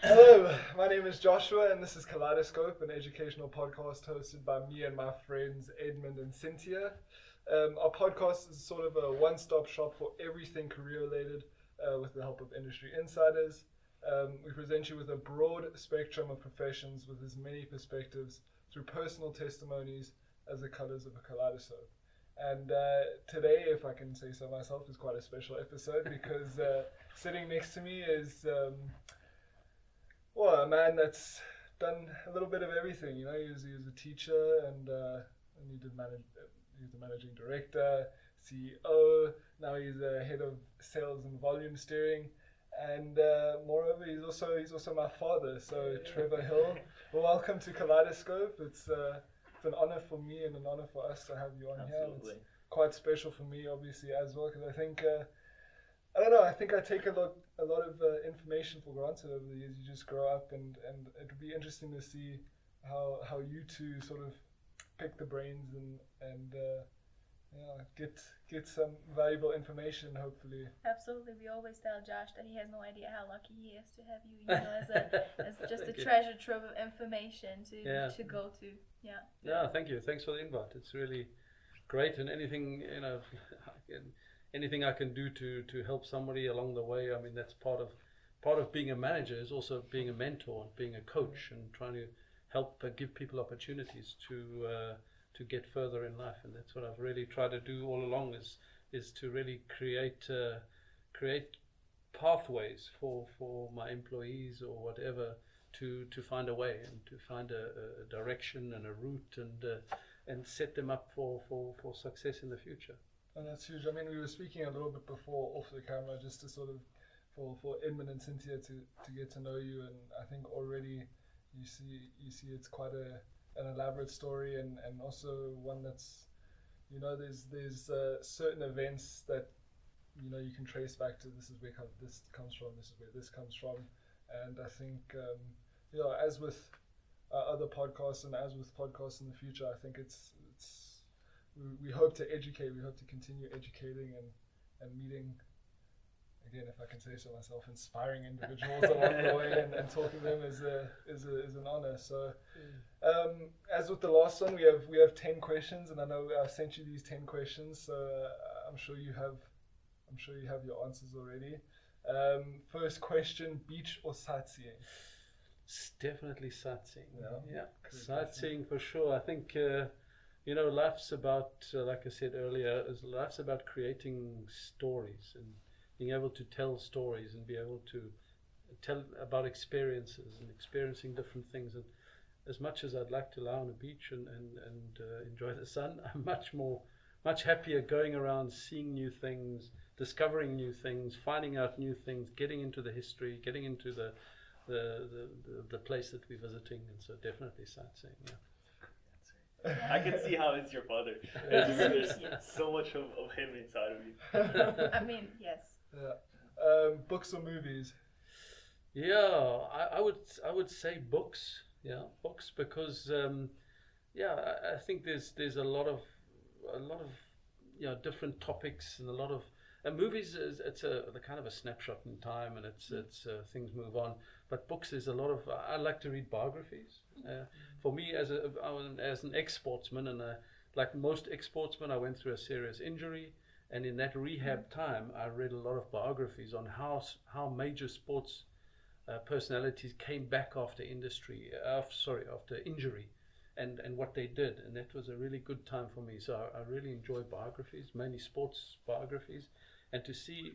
Hello, my name is Joshua, and this is Kaleidoscope, an educational podcast hosted by me and my friends Edmond and Cintia. Our podcast is sort of a one-stop shop for everything career-related with the help of industry insiders. We present you with a broad spectrum of professions with as many perspectives through personal testimonies as the colors of a kaleidoscope. And today, if I can say so myself, is quite a special episode because sitting next to me is a man that's done a little bit of everything. You know, he was a teacher and he did manage. He was the managing director, CEO. Now he's a head of sales and volume steering. And moreover, he's also my father. So Trevor Hill, well, welcome to Kaleidoscope. It's an honor for me and an honor for us to have you on here. It's quite special for me, obviously, as well, because I think I don't know. I think I take a lot of information for granted over the years. You just grow up, and it would be interesting to see how you two sort of pick the brains and get some valuable information, hopefully. Absolutely. We always tell Josh that he has no idea how lucky he is to have you, as just a treasure trove of information to go to. Yeah. Yeah, thank you. Thanks for the invite. It's really great, and anything anything I can do to help somebody along the way. I mean, that's part of being a manager is also being a mentor and being a coach and trying to help give people opportunities to get further in life. And that's what I've really tried to do all along is to really create pathways for my employees or whatever to find a way and to find a direction and a route and set them up for success in the future. And that's huge. I mean, we were speaking a little bit before off the camera, just to sort of for Edmond and Cynthia to get to know you, and I think already you see it's quite an elaborate story, and also one that's, you know, there's certain events that, you know, you can trace back to this is where this comes from, this is where this comes from, and I think as with other podcasts and as with podcasts in the future, I think we hope to educate. We hope to continue educating and meeting, again, if I can say so myself, inspiring individuals along the way, and talking to them is an honor. So, as with the last one, we have 10 questions, and I know I sent you these 10 questions, so I'm sure you have your answers already. First question: beach or sightseeing? It's definitely sightseeing. Yeah. Sightseeing for sure. I think. Life's about, like I said earlier, life's about creating stories and being able to tell stories and be able to tell about experiences and experiencing different things. And as much as I'd like to lie on a beach and enjoy the sun, I'm much happier going around, seeing new things, discovering new things, finding out new things, getting into the history, getting into the place that we're visiting. And so definitely sightseeing, yeah. I can see how it's your father. There's so much of him inside of you. I mean, yes. Yeah. Books or movies? Yeah, I would say books. Yeah, books, because I think there's a lot of different topics and a lot of movies. It's a kind of a snapshot in time, and it's things move on. But books is a lot of. I like to read biographies. For me, as an ex-sportsman, and like most ex-sportsmen, I went through a serious injury, and in that rehab time, I read a lot of biographies on how major sports personalities came back after injury, and what they did, and that was a really good time for me. So I really enjoy biographies, mainly sports biographies, and to see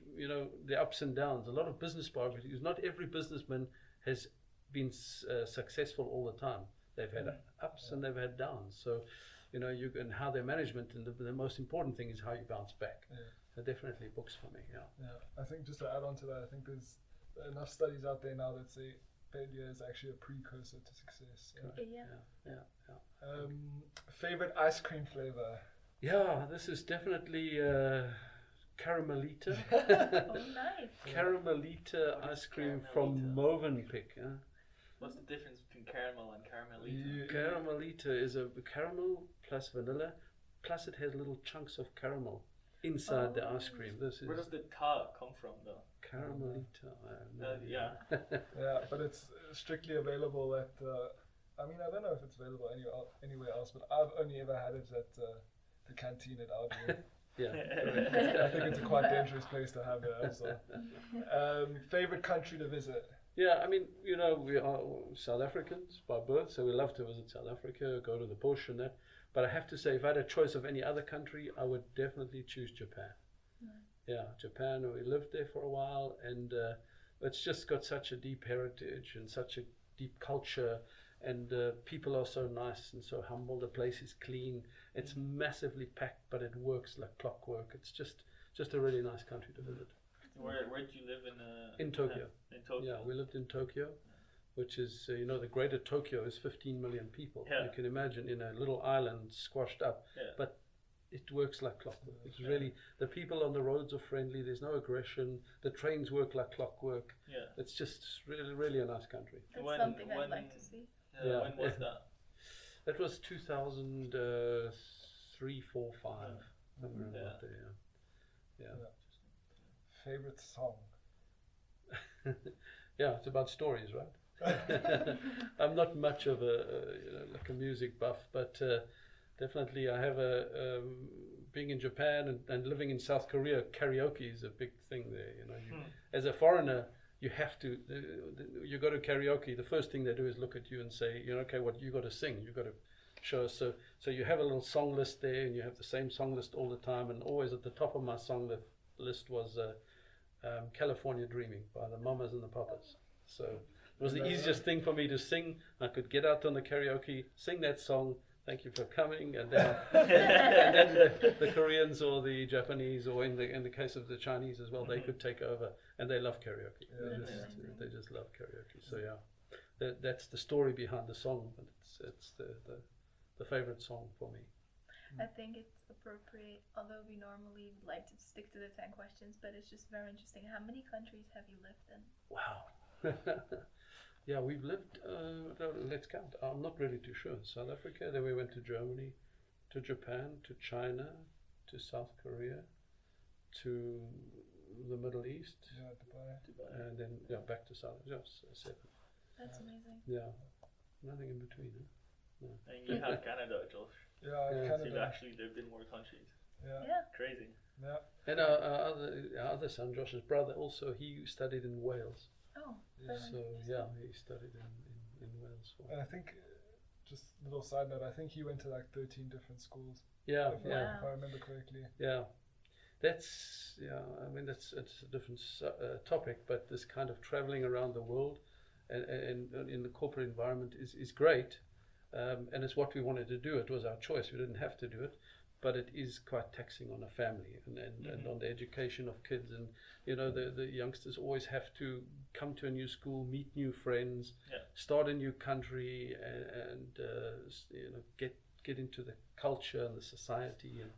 the ups and downs. A lot of business biographies. Not every businessman has been successful all the time. They've had ups and they've had downs. So, and how their management, and the most important thing is how you bounce back. Yeah. So definitely books for me. Yeah. Yeah. I think just to add on to that, I think there's enough studies out there now that say failure is actually a precursor to success. Yeah. Favorite ice cream flavor? Yeah, this is definitely Caramelita. Oh, nice. Caramelita ice cream from Movenpick. Huh? What's the difference between caramel and Caramelita? Caramelita is a caramel plus vanilla, plus it has little chunks of caramel. inside the ice cream. This is. Where does the ka come from, though? Caramelita. Yeah. Yeah, but it's strictly available at. I mean, I don't know if it's available anywhere else, but I've only ever had it at the canteen at Audi. Yeah. I think it's a quite dangerous place to have it also. Favorite country to visit? Yeah, I mean, you know, we are South Africans by birth, so we love to visit South Africa, go to the bush and that. But I have to say, if I had a choice of any other country, I would definitely choose Japan. Yeah, Japan. We lived there for a while, and it's just got such a deep heritage and such a deep culture, and people are so nice and so humble. The place is clean. It's massively packed, but it works like clockwork. It's just a really nice country to visit. Where did you live in Tokyo? In Tokyo. Yeah, we lived in Tokyo, which is you know, the greater Tokyo is 15 million people. Yeah. You can imagine, in a little island squashed up, but it works like clockwork. It's really, the people on the roads are friendly. There's no aggression. The trains work like clockwork. Yeah, it's just really a nice country. That's something I'd like to see. Yeah. When was that? That was 2003, 4, 5. Somewhere about there. Yeah. Favorite song? Yeah, it's about stories, right? I'm not much of a like a music buff, but definitely I have being in Japan and living in South Korea, karaoke is a big thing there. You know, as a foreigner, you have to. You go to karaoke. The first thing they do is look at you and say, you know, okay, what you got to sing? You got to show us. So you have a little song list there, and you have the same song list all the time. And always at the top of my song list was California Dreaming by the Mamas and the Papas. So it was the easiest thing for me to sing. I could get out on the karaoke, sing that song. Thank you for coming, and then and then the Koreans or the Japanese, or in the case of the Chinese as well, they could take over, and they love karaoke. They just love karaoke. So yeah, that's the story behind the song, but it's the favorite song for me. I think it's appropriate, although we normally like to stick to the 10 questions, but it's just very interesting. How many countries have you lived in? Wow. Yeah, we've lived, let's count. I'm not really too sure. South Africa, then we went to Germany, to Japan, to China, to South Korea, to the Middle East, Dubai. And then back to South. Just 7. That's amazing. Yeah, nothing in between. Huh? No. And you have Canada, Josh. Yeah, So Canada. you've actually lived in more countries. Yeah. Crazy. Yeah. And our other son, Josh's brother, also he studied in Wales. Oh. So yeah, he studied in Wales. And I think, just a little side note, I think he went to like 13 different schools. Yeah, if I remember correctly. Yeah, that's I mean it's a different topic, but this kind of traveling around the world and in the corporate environment is great, and it's what we wanted to do. It was our choice. We didn't have to do it, but it is quite taxing on a family and on the education of kids. And you know, the youngsters always have to come to a new school, meet new friends, start a new country, and you know, get into the culture and the society. And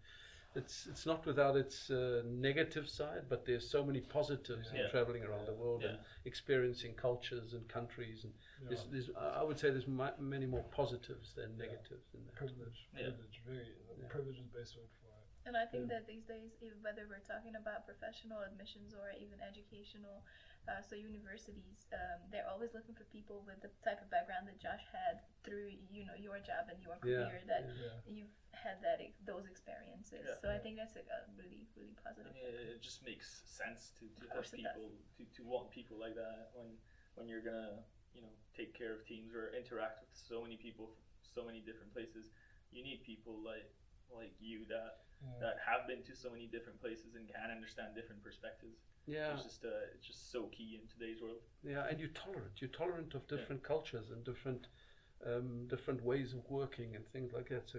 it's not without its negative side, but there's so many positives in traveling around the world and experiencing cultures and countries. And there's I would say there's many more positives than negatives in that. Privilege, privilege is the best word for it. And I think that these days, whether we're talking about professional admissions or even educational, so universities, they're always looking for people with the type of background that Josh had through, you know, your job and your career, that you've had those experiences. So I think that's a really, really positive. It just makes sense to have people, to want people like that when you're gonna, you know, take care of teams or interact with so many people from so many different places. You need people like you that have been to so many different places and can understand different perspectives. Yeah, it's just so key in today's world. Yeah, and you're tolerant of different cultures and different ways of working and things like that. So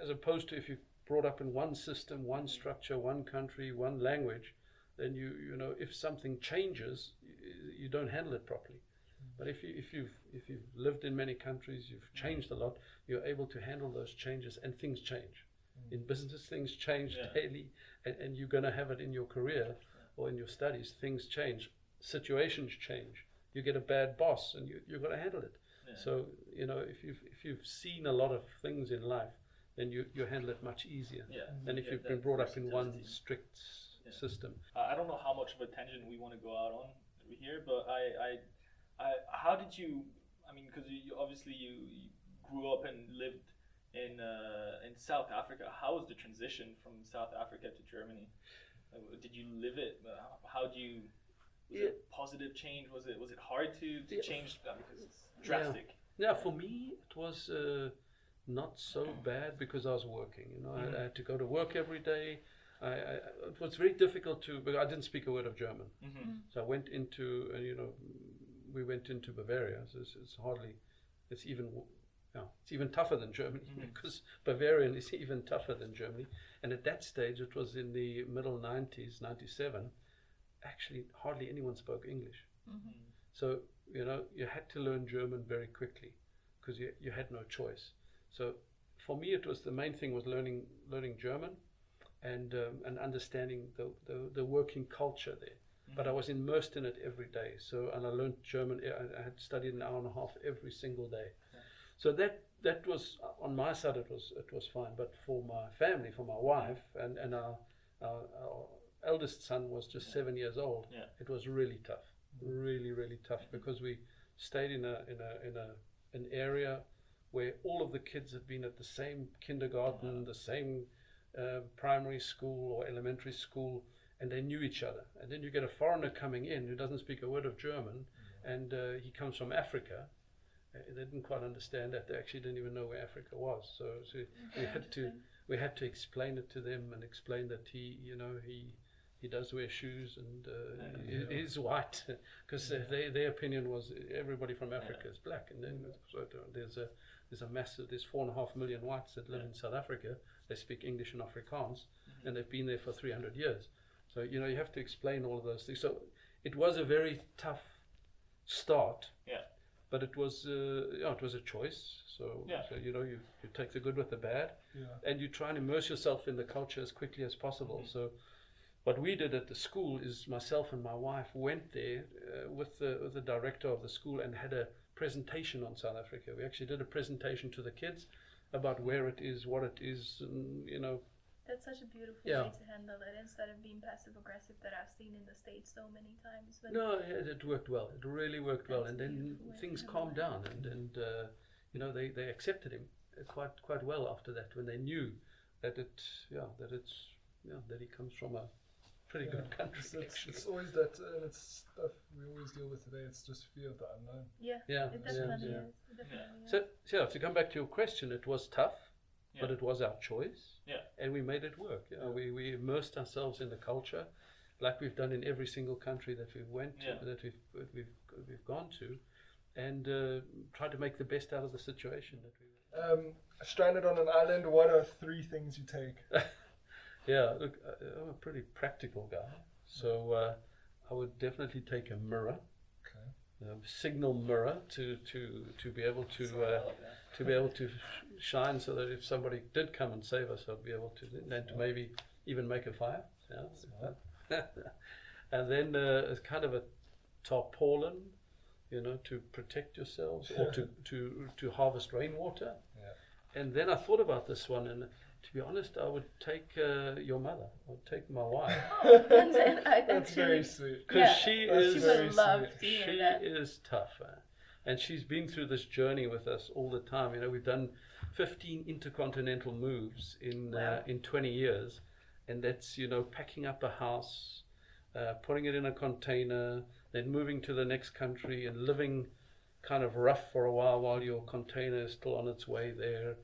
as opposed to if you're brought up in one system, one structure, one country, one language, then you know, if something changes, you don't handle it properly. But if you've lived in many countries, you've changed a lot, you're able to handle those changes, and things change. In business, things change daily, and you're going to have it in your career or in your studies. Things change, situations change. You get a bad boss, and you've got to handle it. So you know, if you've seen a lot of things in life, then you handle it much easier than if Yeah, you've been brought up in one versatility. strict system. I don't know how much of a tangent we want to go out on here, but how did you? I mean, because you obviously you grew up and lived in South Africa. How was the transition from South Africa to Germany? Did you live it? How do you? Was it a positive change? Was it hard to change because it's drastic? Yeah, for me it was not so bad because I was working. You know, I had to go to work every day. It was very difficult because I didn't speak a word of German. So I went into we went into Bavaria. So it's even tougher than Germany because Bavarian is even tougher than Germany. And at that stage, it was in the middle 90s, 97. Actually, hardly anyone spoke English. So you had to learn German very quickly because you had no choice. So for me, it was the main thing was learning German and understanding the working culture there. But I was immersed in it every day. So and I learned German. I had studied an hour and a half every single day. So that was on my side. It was fine. But for my family, for my wife, and our eldest son was just 7 years old. It was really tough, really tough because we stayed in an area where all of the kids had been at the same kindergarten, the same primary school or elementary school, and they knew each other. And then you get a foreigner coming in who doesn't speak a word of German, and he comes from Africa. They didn't quite understand that. They actually didn't even know where Africa was. So we had to explain it to them and explain that he does wear shoes and he's white because their opinion was everybody from Africa is black. And then there's 4.5 million whites that live in South Africa. They speak English and Afrikaans, and they've been there for 300 years. So you have to explain all of those things. So it was a very tough start. But it was a choice. So you take the good with the bad, and you try and immerse yourself in the culture as quickly as possible. So what we did at the school is myself and my wife went there with the director of the school and had a presentation on South Africa. We actually did a presentation to the kids about where it is, what it is, and That's such a beautiful way to handle it instead of being passive aggressive that I've seen in the States so many times. No, it worked well. It really worked well, and then things calmed down, and they accepted him quite well after that when they knew that he comes from a pretty good country. It's always that, and it's stuff we always deal with today. It's just fear of the unknown. It definitely is. It definitely is. So to come back to your question, it was tough, but it was our choice. And we made it work. We immersed ourselves in the culture, like we've done in every single country that we've went to, that we've gone to, and tried to make the best out of the situation that we were. Stranded on an island, what are 3 things you take? Look, I'm a pretty practical guy, so I would definitely take a mirror. Signal mirror to be able to shine, so that if somebody did come and save us, I'd be able to, and to maybe even make a fire. And then it's kind of a tarpaulin, to protect yourselves or to harvest rainwater. And then I thought about this one, and to be honest, I would take your mother. I would take my wife. That's very sweet. Because she is tough, and she's been through this journey with us all the time. We've done 15 intercontinental moves in 20 years, and that's packing up a house, putting it in a container, then moving to the next country and living kind of rough for a while your container is still on its way there,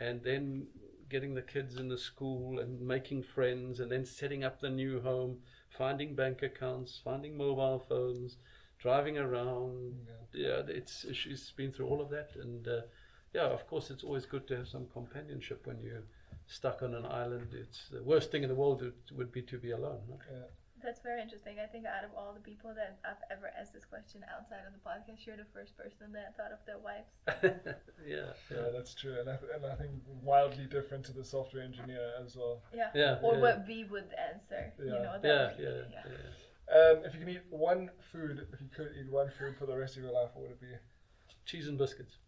and then getting the kids in the school and making friends, and then setting up the new home, finding bank accounts, finding mobile phones, driving around. She's been through all of that, and of course it's always good to have some companionship when you're stuck on an island. It's the worst thing in the world would be to be alone. That's very interesting. I think out of all the people that I've ever asked this question outside of the podcast, you're the first person that thought of their wives. Yeah, that's true, and I think wildly different to the software engineer as well. What we would answer. If you could eat one food for the rest of your life, what would it be? cheese and biscuits.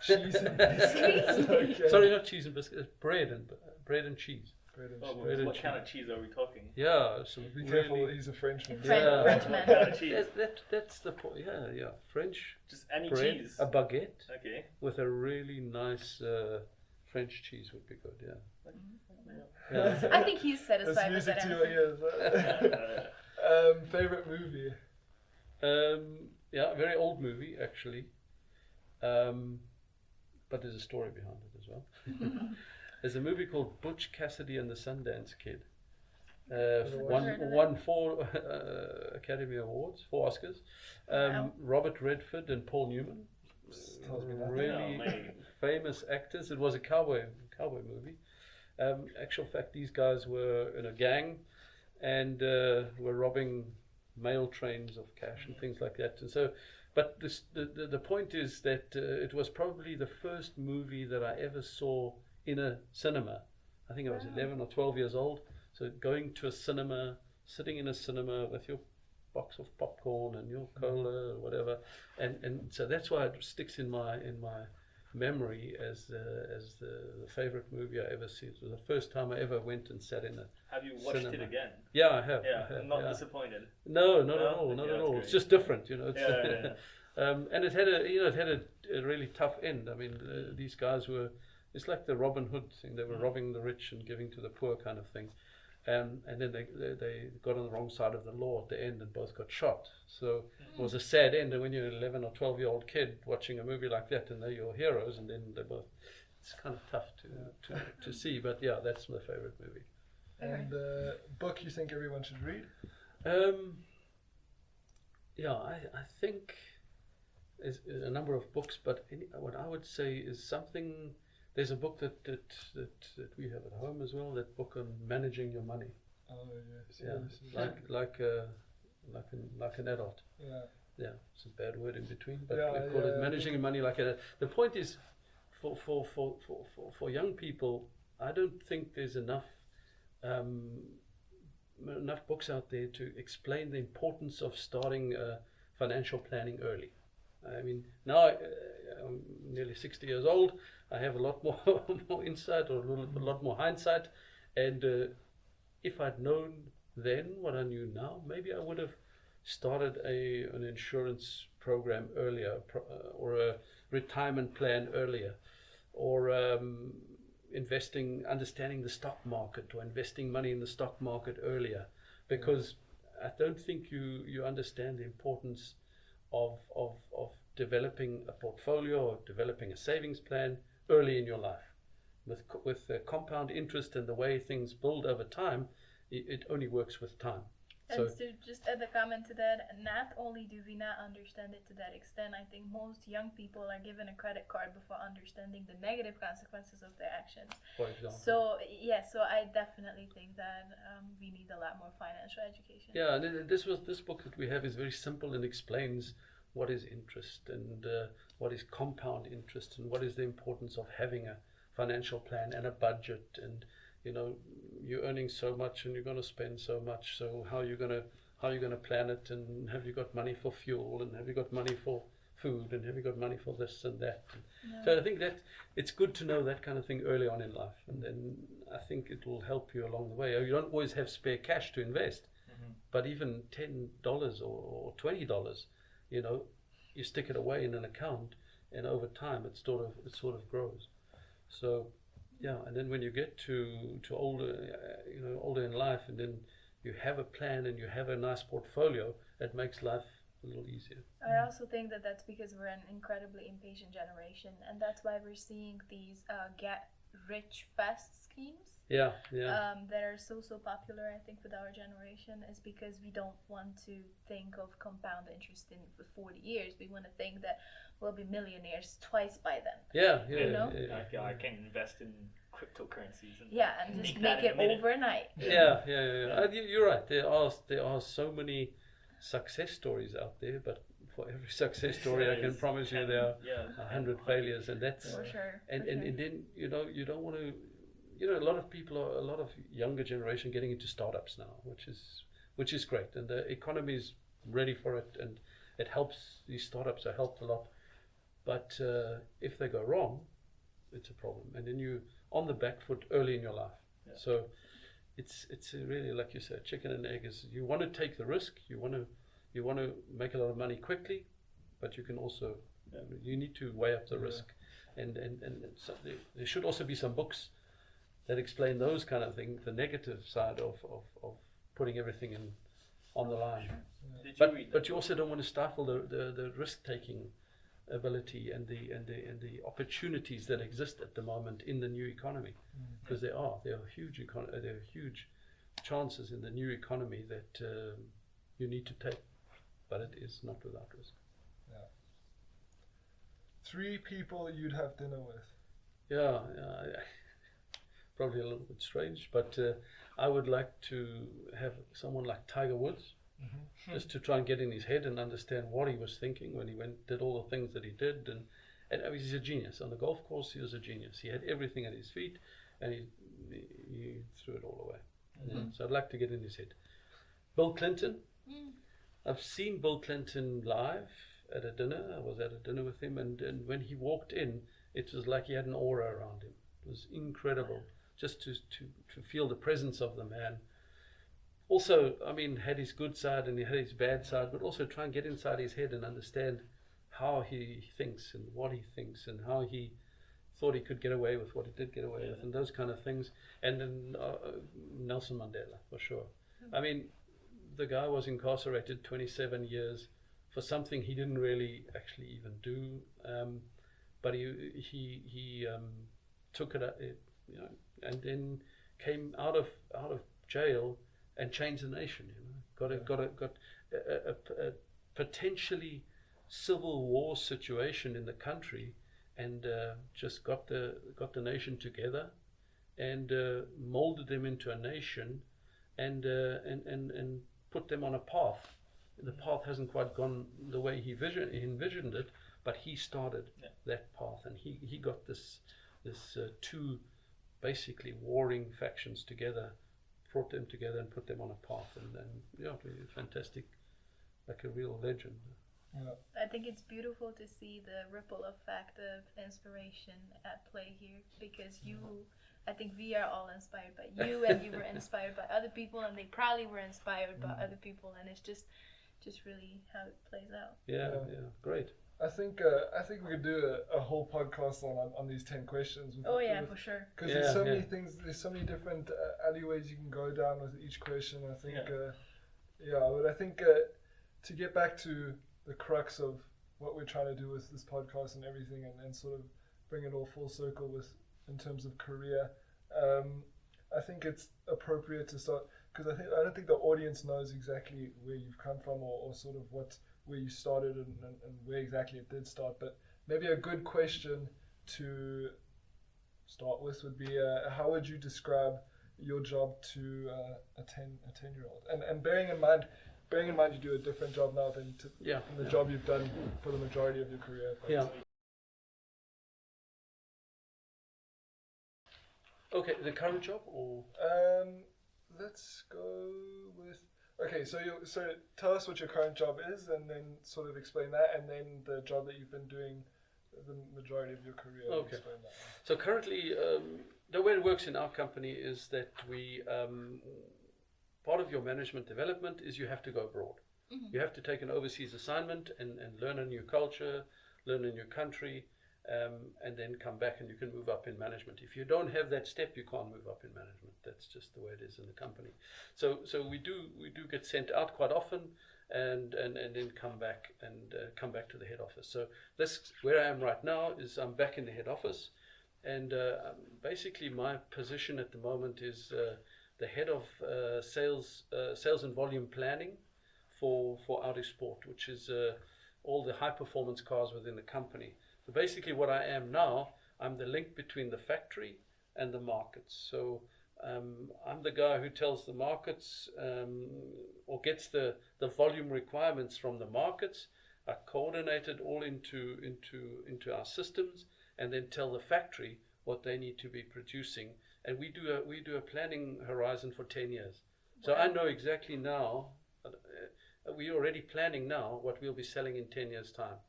Cheese and biscuits. Okay. Sorry, not cheese and biscuits. Bread and cheese. Bread and Oh, cheese. Bread and what cheese. kind of cheese are we talking? Yeah, some Be really, careful, he's a Frenchman. Frenchman. What kind of cheese? That's the point. Yeah, French Just any bread, cheese. a baguette Okay. with a really nice French cheese would be good. Yeah. Yeah. I think he's That's satisfied with music that to your answer. ears. Favorite movie? Yeah, a very old movie actually, but there's a story behind it as well. There's a movie called Butch Cassidy and the Sundance Kid. Won 4 Academy Awards, 4 Oscars. Wow. Robert Redford and Paul Newman, Tells me nothing. really Oh, mate. famous actors. It was a cowboy movie. Actual fact, these guys were in a gang and were robbing mail trains of cash and things like that. And so, but the point is that it was probably the first movie that I ever saw in a cinema. I think I was 11 or 12 years old. So going to a cinema, sitting in a cinema with your box of popcorn and your cola or whatever, and so that's why it sticks in my memory as the favorite movie I ever see. It was the first time I ever went and sat in a Have you watched cinema. it again? Yeah, I have. Yeah, I have, I'm not yeah. disappointed. No, not No? at all, not Yeah, at that's all. great. It's just different, you know. It's Yeah. and it had a really tough end. I mean, these guys were. It's like the Robin Hood thing. They were robbing the rich and giving to the poor, kind of thing. And then they got on the wrong side of the law at the end and both got shot. So it was a sad end. And when you're an 11 or 12-year-old kid watching a movie like that, and they're your heroes, and then they both. It's kind of tough to see. But yeah, that's my favorite movie. And book you think everyone should read? Yeah, I think there's a number of books, but what I would say is something. There's a book that we have at home as well. That book on managing your money. Oh yes. Yeah, like an adult. Yeah. Yeah, it's a bad word in between, but Yeah, we call it yeah, managing your money like an. The point is, for young people, I don't think there's enough books out there to explain the importance of starting financial planning early. I mean, now I'm nearly 60 years old. I have a lot more insight, or a lot more hindsight, and if I'd known then what I knew now, maybe I would have started an insurance program earlier, or a retirement plan earlier, or understanding the stock market, or investing money in the stock market earlier, because I don't think you understand the importance of developing a portfolio or developing a savings plan early in your life. With the compound interest and the way things build over time, it only works with time. And to just add a comment to that, not only do we not understand it to that extent, I think most young people are given a credit card before understanding the negative consequences of their actions. For example. So I definitely think that we need a lot more financial education. Yeah, and this book that we have is very simple and explains what is interest and what is compound interest and what is the importance of having a financial plan and a budget, and you're earning so much and you're going to spend so much, so how are you going to plan it, and have you got money for fuel, and have you got money for food, and have you got money for this and that. Yeah. So I think that it's good to know that kind of thing early on in life, and then I think it will help you along the way. You don't always have spare cash to invest, but even $10 or $20, you stick it away in an account, and over time it sort of grows. So yeah, and then when you get to older in life, and then you have a plan and you have a nice portfolio, it makes life a little easier. I also think that that's because we're an incredibly impatient generation, and that's why we're seeing these get rich fast schemes. Yeah. That are so popular, I think, with our generation, is because we don't want to think of compound interest in for 40 years. We want to think that we'll be millionaires twice by then. Yeah. I can invest in cryptocurrencies and just make it overnight. Yeah. You're right. There are so many success stories out there, but for every success story, I can promise you there are 100 failures, and that's for sure. And then you don't want to. A lot of younger generation getting into startups now, which is great, and the economy is ready for it, and it helps. These startups are helped a lot. But if they go wrong, it's a problem, and then you're on the back foot early in your life. Yeah. So it's really, like you said, chicken and egg. Is you want to take the risk, you want to make a lot of money quickly, but you can also you need to weigh up the risk, and so there should also be some books that explain those kind of things, the negative side of putting everything on the line. Yeah. But you also don't want to stifle the risk taking ability and the opportunities that exist at the moment in the new economy, because there are huge chances in the new economy that you need to take, but it is not without risk. Yeah. 3 people you'd have dinner with. Yeah, probably a little bit strange, but I would like to have someone like Tiger Woods, just to try and get in his head and understand what he was thinking when he did all the things that he did, and he's a genius. On the golf course, he was a genius. He had everything at his feet, and he threw it all away. Yeah. So I'd like to get in his head. Bill Clinton. I've seen Bill Clinton live at a dinner. I was at a dinner with him, and when he walked in, it was like he had an aura around him. It was incredible just to feel the presence of the man. Also, I mean, had his good side and he had his bad side, but also try and get inside his head and understand how he thinks and what he thinks and how he thought he could get away with what he did get away with, and those kind of things. And then Nelson Mandela, for sure. I mean, the guy was incarcerated 27 years for something he didn't really actually even do, but he took it, and then came out of jail and changed the nation. Got a potentially civil war situation in the country, and just got the nation together, and molded them into a nation, and put them on a path. The path hasn't quite gone the way he envisioned it, but he started that path, and he got this 2 basically warring factions together, brought them together and put them on a path, and fantastic, like a real legend. Yeah. I think it's beautiful to see the ripple effect of inspiration at play here, because I think we are all inspired by you, and you were inspired by other people, and they probably were inspired by other people, and it's just really how it plays out. Yeah, great. I think we could do a whole podcast on these 10 questions. For sure. Because there's so many things, there's so many different alleyways you can go down with each question. I think, but I think to get back to the crux of what we're trying to do with this podcast and everything, and sort of bring it all full circle in terms of career, I think it's appropriate to start, because I don't think the audience knows exactly where you've come from, or sort of where you started and where exactly it did start. But maybe a good question to start with would be, how would you describe your job to a 10-year-old? And bearing in mind you do a different job now than the job you've done for the majority of your career. Yeah. Okay, the current job, or let's go with. Okay, so tell us what your current job is, and then sort of explain that, and then the job that you've been doing the majority of your career. Okay. Explain that. So currently, the way it works in our company is that we, part of your management development is you have to go abroad. You have to take an overseas assignment and learn a new culture, learn a new country, and then come back, and you can move up in management. If you don't have that step, you can't move up in management. That's just the way it is in the company. So we do get sent out quite often, and then come back to the head office. So this, where I am right now, is I'm back in the head office, and basically my position at the moment is the head of sales and volume planning for Audi Sport, which is all the high performance cars within the company. So basically what I am now, I'm the link between the factory and the markets. So I'm the guy who tells the markets, or gets the volume requirements from the markets, are coordinated all into our systems, and then tell the factory what they need to be producing. And we do a planning horizon for 10 years. So I know exactly now, we're already planning now what we'll be selling in 10 years' time.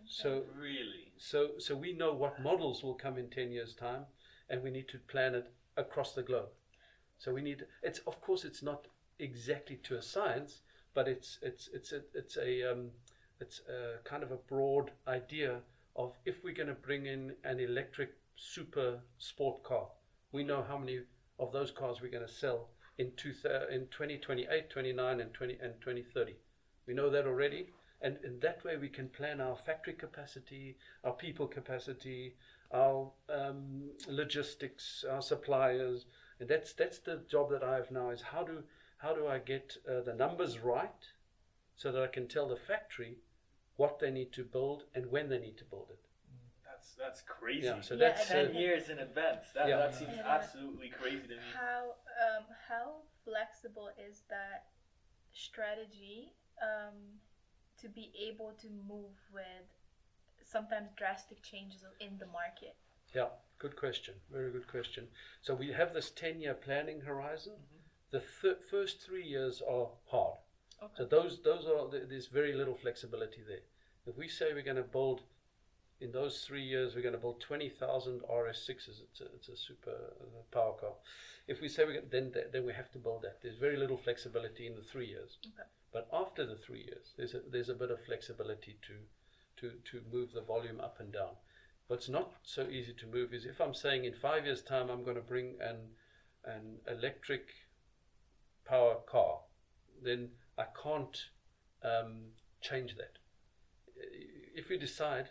So really, so we know what models will come in 10 years' time, and we need to plan it across the globe. So we need, it's, of course it's not exactly to a science, but it's a kind of a broad idea of, if we're going to bring in an electric super sport car, we know how many of those cars we're going to sell in 2028, 29 and 2030. We know that already, and in that way we can plan our factory capacity, our people capacity, our logistics, our suppliers. And that's the job that I have now, is how do I get the numbers right, so that I can tell the factory what they need to build and when they need to build it. That's crazy. Yeah, so that's 10 years in advance. That seems And, absolutely crazy to me. How flexible is that strategy to be able to move with sometimes drastic changes in the market? Yeah, good question. Very good question. So we have this 10-year planning horizon. The first 3 years are hard. Okay. So those are, there's very little flexibility there. If we say we're going to build, in those 3 years, we're going to build 20,000 RS6s, it's a super power car. If we say then we have to build that. There's very little flexibility in the 3 years. Okay. But after the 3 years, there's a bit of flexibility to move the volume up and down. What's not so easy to move is, if I'm saying in 5 years' time I'm going to bring an electric power car, then I can't change that. If we decide,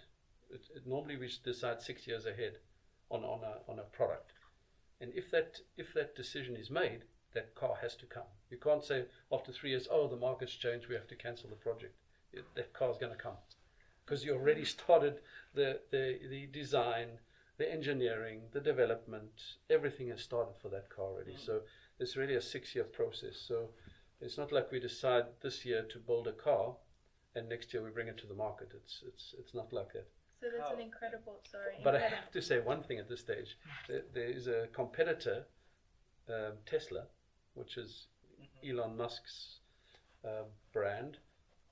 normally we decide 6 years ahead on a product, and if that decision is made, that car has to come. You can't say after 3 years, oh, the market's changed, we have to cancel the project. That car's going to come, because you already started the design, the engineering, the development. Everything has started for that car already. So it's really a 6-year process. So it's not like we decide this year to build a car and next year we bring it to the market. It's not like that. So that's an incredible, But I have to say one thing at this stage. There is a competitor, Tesla, which is Elon Musk's brand.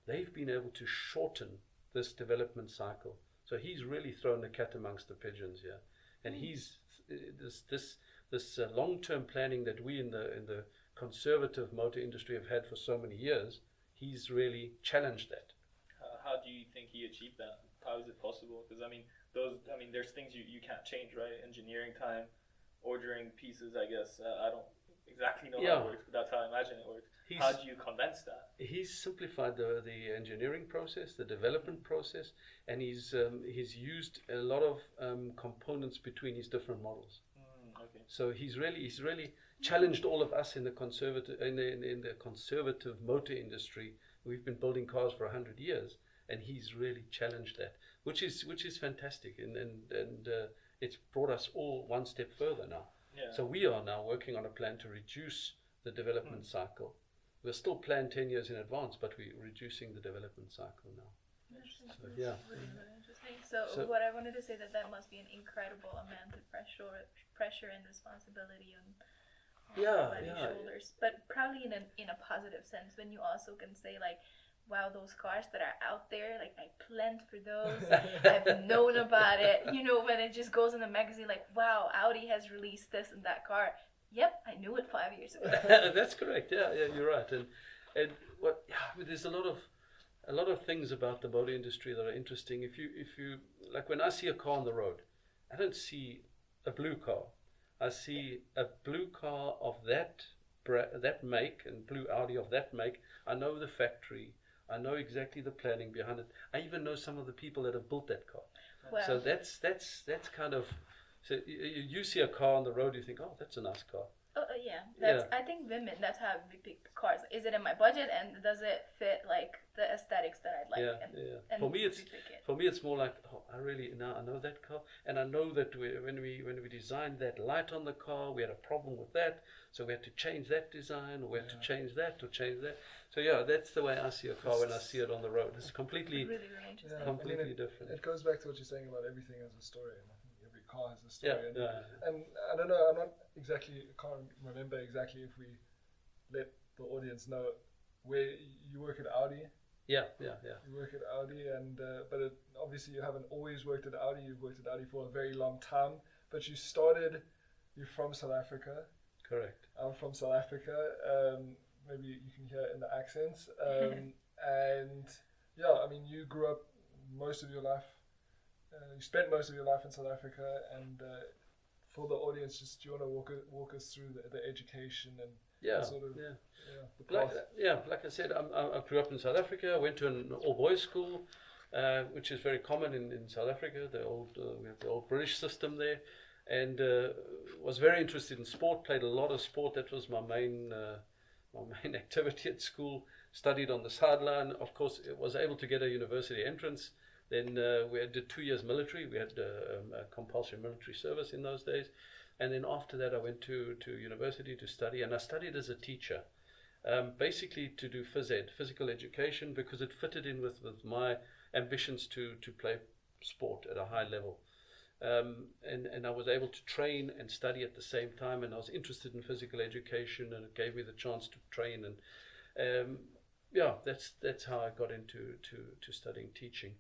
They've been able to shorten this development cycle. So he's really thrown the cat amongst the pigeons here. And he's this long-term planning that we in the conservative motor industry have had for so many years, he's really challenged that. How do you think he achieved that? How is it possible? Because there's things you can't change, right? Engineering time, ordering pieces. I guess I don't exactly know how it works, but that's how I imagine it works. How do you condense that? He's simplified the engineering process, the development process, and he's used a lot of components between his different models. Okay. So he's really challenged all of us in the conservative motor industry. We've been building cars for 100 years, and he's really challenged that, which is fantastic, and it's brought us all one step further now. Yeah. So we are now working on a plan to reduce the development cycle. We're still planned 10 years in advance, but we're reducing the development cycle now. So, yeah. Really, really interesting. So what I wanted to say, that must be an incredible amount of pressure and responsibility on everybody's shoulders, but probably in a positive sense, when you also can say, like, wow, those cars that are out there, like, I planned for those, I've known about it, when it just goes in the magazine, like, wow, Audi has released this and that car. Yep, I knew it 5 years ago. That's correct. Yeah, you're right. And there's a lot of things about the motor industry that are interesting. If you like, when I see a car on the road, I don't see a blue car. I see a blue car of that make, and blue Audi of that make. I know the factory. I know exactly the planning behind it. I even know some of the people that have built that car. Wow. So that's kind of. So you see a car on the road, you think, oh, that's a nice car. Oh yeah, I think women. That's how we pick cars. Is it in my budget, and does it fit like the aesthetics that I'd like? And for me, it's more like, oh, I know that car, and I know that when we designed that light on the car, we had a problem with that, so we had to change that design, or we had to change that, or change that. So that's the way I see a car when I see it on the road. It's completely, really, really interesting. completely different. It goes back to what you're saying about everything as a story. And I think every car has a story. Yeah. And I don't know. Can't remember exactly if we let the audience know where you work at Audi. Yeah. You work at Audi, and but obviously you haven't always worked at Audi. You've worked at Audi for a very long time, but you're from South Africa. Correct. I'm from South Africa. Maybe you can hear it in the accents. And yeah, I mean, you grew up most of your life. You spent most of your life in South Africa, and for the audience, just do you want to walk us through the education and like I said, I grew up in South Africa. I went to an all-boys school, which is very common in South Africa. We have the old British system there, and was very interested in sport. Played a lot of sport. That was my main activity at school. Studied on the sideline. Of course, was able to get a university entrance. Then we did 2 years military. We had a compulsory military service in those days. And then after that, I went to university to study. And I studied as a teacher, basically to do phys ed, physical education, because it fitted in with my ambitions to play sport at a high level. And I was able to train and study at the same time. And I was interested in physical education, and it gave me the chance to train. And that's how I got into studying teaching.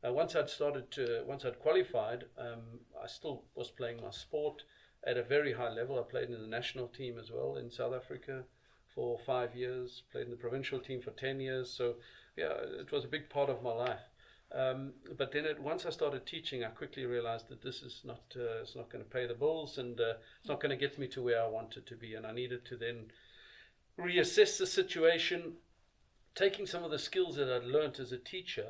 Once I'd qualified, I still was playing my sport at a very high level. I played in the national team as well in South Africa for 5 years, played in the provincial team for 10 years. So yeah, it was a big part of my life. But then once I started teaching, I quickly realized that this is it's not going to pay the bills, and it's not going to get me to where I wanted to be. And I needed to then reassess the situation, taking some of the skills that I'd learned as a teacher.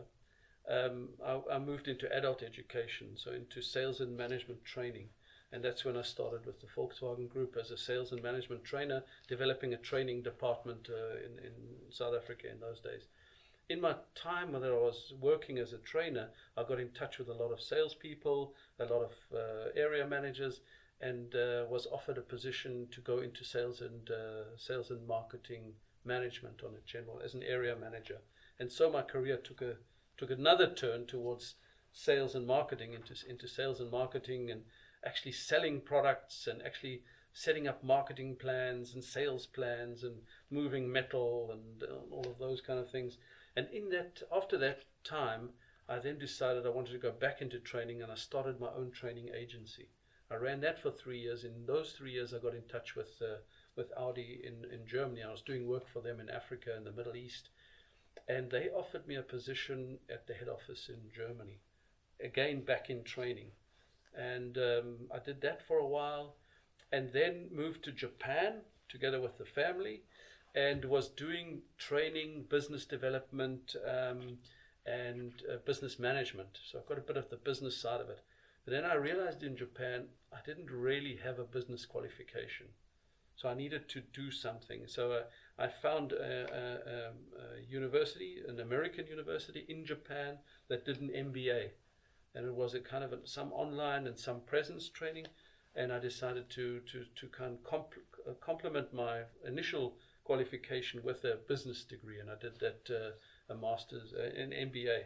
I moved into adult education, so into sales and management training. And that's when I started with the Volkswagen Group as a sales and management trainer, developing a training department in South Africa in those days. In my time when I was working as a trainer, I got in touch with a lot of salespeople, a lot of area managers, and was offered a position to go into sales and marketing management on a general as an area manager. And so my career took another turn towards sales and marketing, into sales and marketing, and actually selling products, and actually setting up marketing plans and sales plans, and moving metal and all of those kind of things. And after that time, I then decided I wanted to go back into training, and I started my own training agency. I ran that for 3 years. In those 3 years, I got in touch with Audi in Germany. I was doing work for them in Africa and the Middle East. And they offered me a position at the head office in Germany, again back in training. And I did that for a while, and then moved to Japan together with the family, and was doing training, business development, and business management. So I've got a bit of the business side of it. But then I realized in Japan I didn't really have a business qualification. So I needed to do something. So I found a university, an American university in Japan that did an MBA. And it was a kind of some online and some presence training. And I decided to kind of complement my initial qualification with a business degree. And I did that, a master's, an MBA.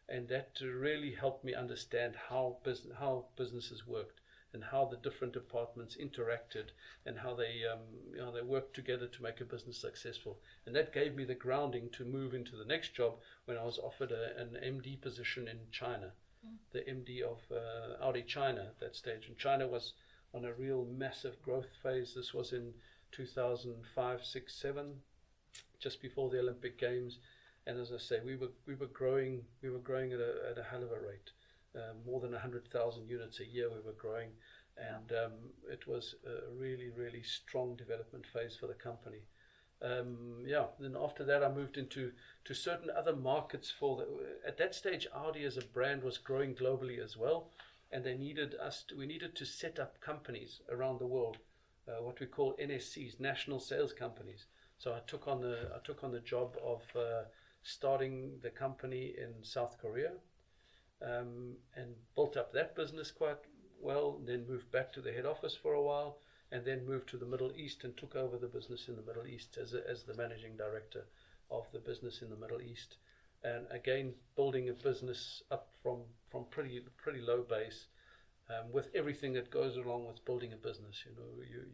And that really helped me understand how businesses worked, and how the different departments interacted, and how they worked together to make a business successful. And that gave me the grounding to move into the next job when I was offered an MD position in China, the MD of Audi China at that stage. And China was on a real massive growth phase. This was in 2005, 6, 7, just before the Olympic Games. And as I say, we were growing at a hell of a rate. More than 100,000 units a year we were growing, and it was a really, really strong development phase for the company. Then after that I moved into certain other markets. At that stage Audi as a brand was growing globally as well, and we needed to set up companies around the world, what we call NSCs, national sales companies. So I took on the job of starting the company in South Korea, and built up that business quite well, then moved back to the head office for a while, and then moved to the Middle East and took over the business in the Middle East as the managing director of the business in the Middle East. And again, building a business up from pretty low base, with everything that goes along with building a business.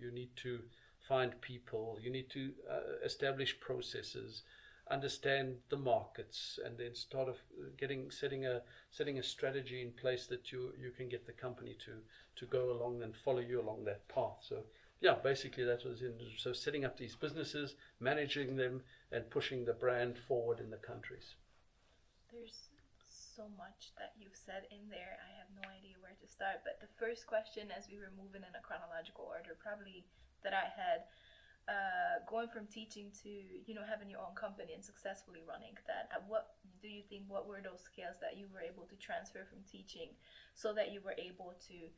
You need to find people, you need to establish processes, understand the markets, and then start of setting a strategy in place that you can get the company to go along and follow you along that path. So yeah, basically that was in. So setting up these businesses, managing them, and pushing the brand forward in the countries. There's so much that you've said in there. I have no idea where to start. But the first question, as we were moving in a chronological order, probably that I had, going from teaching to having your own company and successfully running that. What do you think? What were those skills that you were able to transfer from teaching, so that you were able to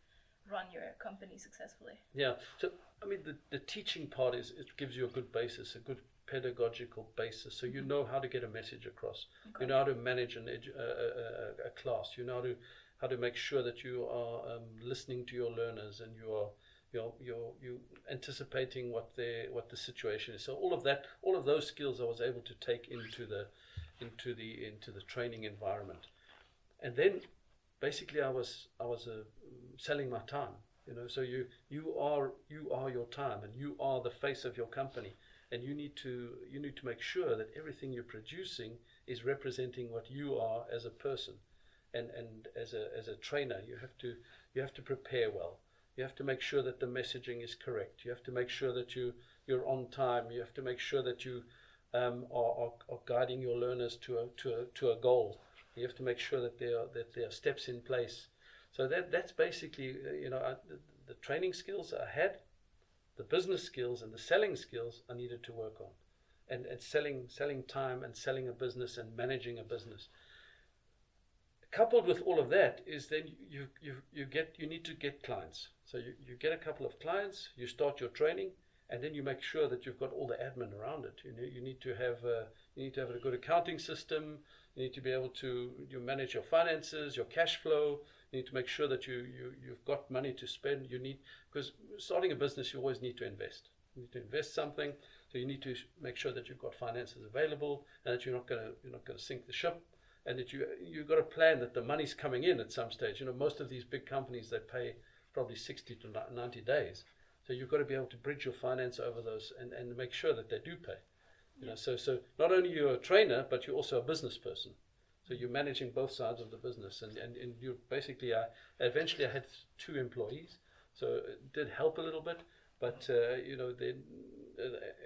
run your company successfully? Yeah. So I mean, the teaching part it gives you a good basis, a good pedagogical basis, so you know how to get a message across. Okay. You know how to manage a class. You know how to make sure that you are listening to your learners, and you're anticipating what the situation is. So all of those skills I was able to take into the training environment, and then basically I was selling my time. So you are your time, and you are the face of your company. And you need to make sure that everything you're producing is representing what you are as a person, and as a trainer, you have to prepare well. You have to make sure that the messaging is correct. You have to make sure that you're on time. You have to make sure that you are guiding your learners to a goal. You have to make sure that there are steps in place. So that's basically the training skills I had. The business skills and the selling skills I needed to work on, and selling time, and selling a business, and managing a business. Coupled with all of that is then you need to get clients. So you get a couple of clients, you start your training, and then you make sure that you've got all the admin around it. You need to have a good accounting system. You need to be able to manage your finances, your cash flow. You need to make sure that you've got money to spend. Because starting a business, you always need to invest. You need to invest something, so you need to make sure that you've got finances available, and that you're not going to sink the ship, and that you've got to plan that the money's coming in at some stage. Most of these big companies, they pay probably 60 to 90 days, so you've got to be able to bridge your finance over those and make sure that they do pay. So not only you're a trainer, but you're also a business person. So you're managing both sides of the business, and you basically eventually I had 2 employees, so it did help a little bit. But then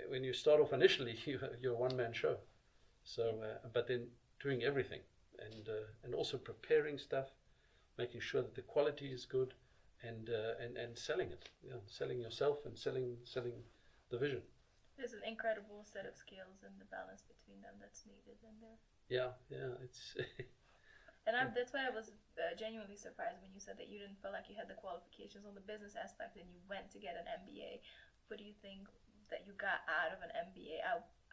when you start off initially, you're a one-man show. So but then doing everything, and also preparing stuff, making sure that the quality is good, and selling it, selling yourself and selling the vision. There's an incredible set of skills, and the balance between them that's needed in there. Yeah, it's. And that's why I was genuinely surprised when you said that you didn't feel like you had the qualifications on the business aspect, and you went to get an MBA. What do you think that you got out of an MBA?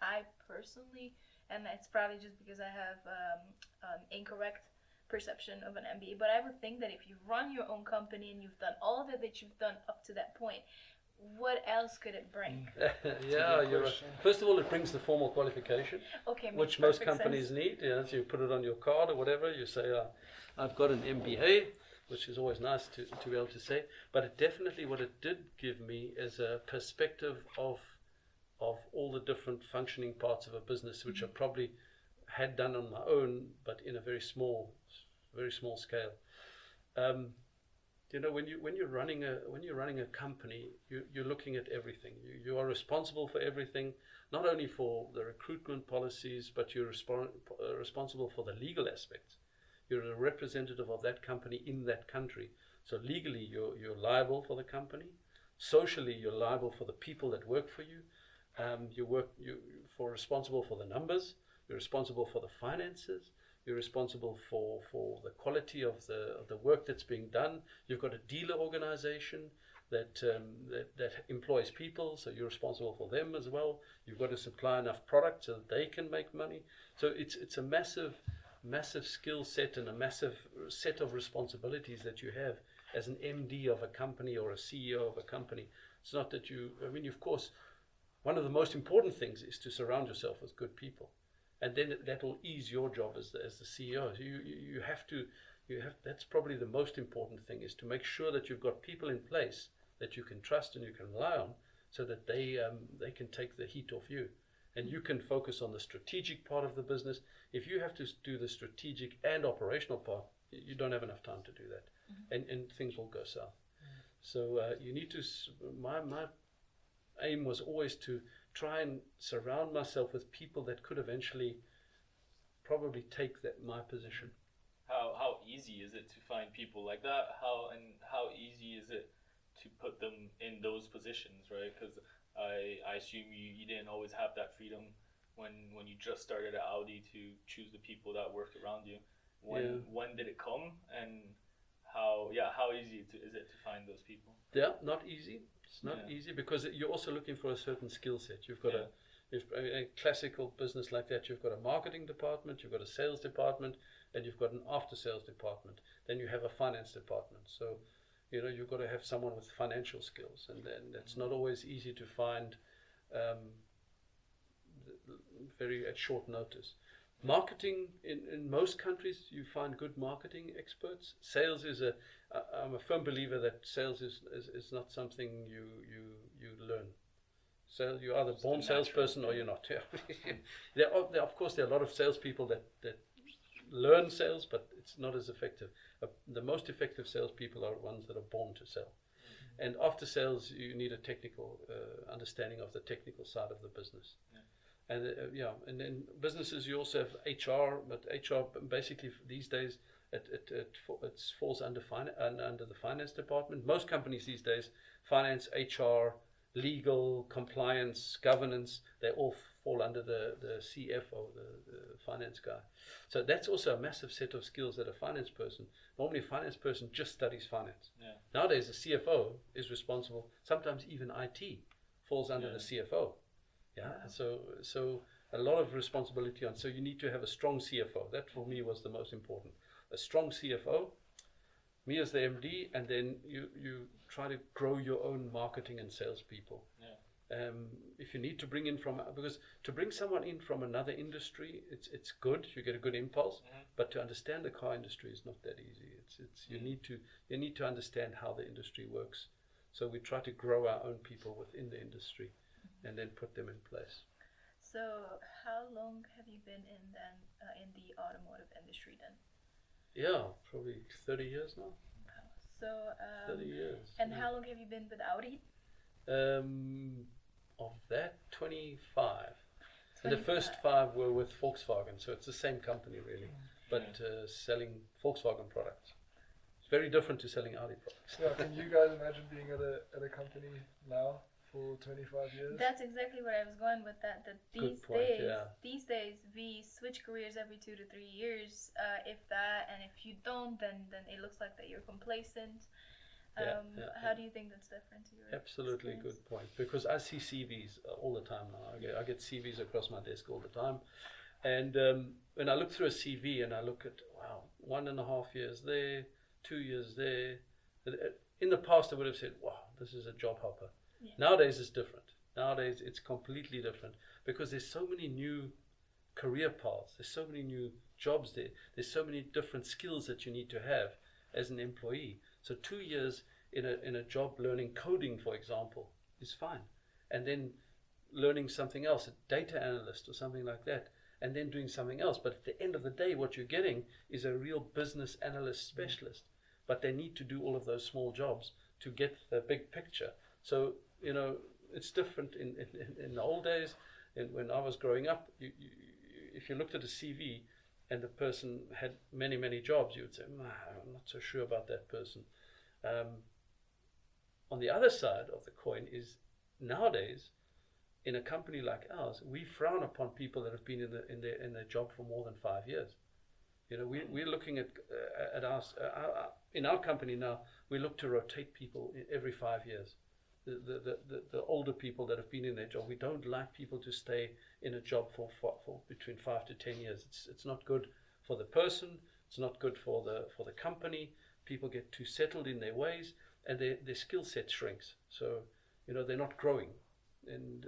I personally, and it's probably just because I have incorrect perception of an MBA, but I would think that if you run your own company and you've done all of it that you've done up to that point, what else could it bring? Yeah, you're right. First of all, it brings the formal qualification, which most companies need. So you put it on your card or whatever. You say, I've got an MBA, which is always nice to be able to say. But it definitely, what it did give me is a perspective of all the different functioning parts of a business, which I probably had done on my own, but in a very small scale. When you're running a company, you're looking at everything. You are responsible for everything, not only for the recruitment policies, but you're responsible for the legal aspects. You're a representative of that company in that country. So legally, you're liable for the company. Socially, you're liable for the people that work for you. You're responsible for the numbers. You're responsible for the finances. You're responsible for the quality of the work that's being done. You've got a dealer organization that employs people, so you're responsible for them as well. You've got to supply enough product so that they can make money. So it's a massive skill set and a massive set of responsibilities that you have as an MD of a company or a CEO of a company. It's not that of course, one of the most important things is to surround yourself with good people. And then that will ease your job as the CEO. So you have that's probably the most important thing, is to make sure that you've got people in place that you can trust and you can rely on, so that they can take the heat off you. and you can focus on the strategic part of the business. If you have to do the strategic and operational part, you don't have enough time to do that, and things will go south. So you need to. My aim was always to try and surround myself with people that could eventually probably take my position. How easy is it to find people like that? How easy is it to put them in those positions, right? Because I assume you didn't always have that freedom when you just started at Audi to choose the people that worked around you. When did it come, and how easy is it to find those people? Yeah, not easy. It's not easy because you're also looking for a certain skill set. You've got a classical business like that. You've got a marketing department, you've got a sales department, and you've got an after sales department. Then you have a finance department. So, you've got to have someone with financial skills, and then it's not always easy to find very at short notice. Marketing, in most countries, you find good marketing experts. Sales I'm a firm believer that sales is not something you learn. So you're either born salesperson or you're not. Of course, there are a lot of salespeople that learn sales, but it's not as effective. The most effective salespeople are ones that are born to sell. And after sales, you need a technical understanding of the technical side of the business. And and in businesses you also have HR, but HR basically these days it falls under the finance department. Most companies these days, finance, HR, legal, compliance, governance, they all fall under the CFO, the finance guy. So that's also a massive set of skills that a finance person. Normally, a finance person just studies finance. Nowadays, a CFO is responsible. Sometimes even IT falls under the CFO. So a lot of responsibility on. So you need to have a strong CFO. That for me was the most important. A strong CFO, me as the MD, and then you try to grow your own marketing and sales people. If you need to bring in because to bring someone in from another industry, it's good. You get a good impulse, but to understand the car industry is not that easy. You need to understand how the industry works. So we try to grow our own people within the industry, and then put them in place. So how long have you been in the automotive industry then? Yeah, probably 30 years now. So 30 years. And how long have you been with Audi? Of that, 25. And the first 5 were with Volkswagen, so it's the same company really, but selling Volkswagen products. It's very different to selling Audi products. Can you guys imagine being at a company now for 25 years? That's exactly where I was going with that. That these days we switch careers every 2 to 3 years, if that, and if you don't, then it looks like that you're complacent. How do you think that's different to your Absolutely experience? Good point, because I see CVs all the time now. I get CVs across my desk all the time, and when I look through a CV and I look at 1.5 years there, 2 years there. In the past I would have said, wow, this is a job hopper. Nowadays it's different. Nowadays it's completely different because there's so many new career paths. There's so many new jobs there. There's so many different skills that you need to have as an employee. So 2 years in a job learning coding, for example, is fine. And then learning something else, a data analyst or something like that, and then doing something else. But at the end of the day, what you're getting is a real business analyst specialist. But they need to do all of those small jobs to get the big picture. So, it's different in the old days. When I was growing up, if you looked at a CV and the person had many, many jobs, you would say, I'm not so sure about that person. On the other side of the coin is nowadays, in a company like ours, we frown upon people that have been in their job for more than 5 years. We're looking at in our company now, we look to rotate people every 5 years. The older people that have been in their job, we don't like people to stay in a job for between 5 to 10 years. It's not good for the person. It's not good for the company. People get too settled in their ways, and their skill set shrinks. So they're not growing, and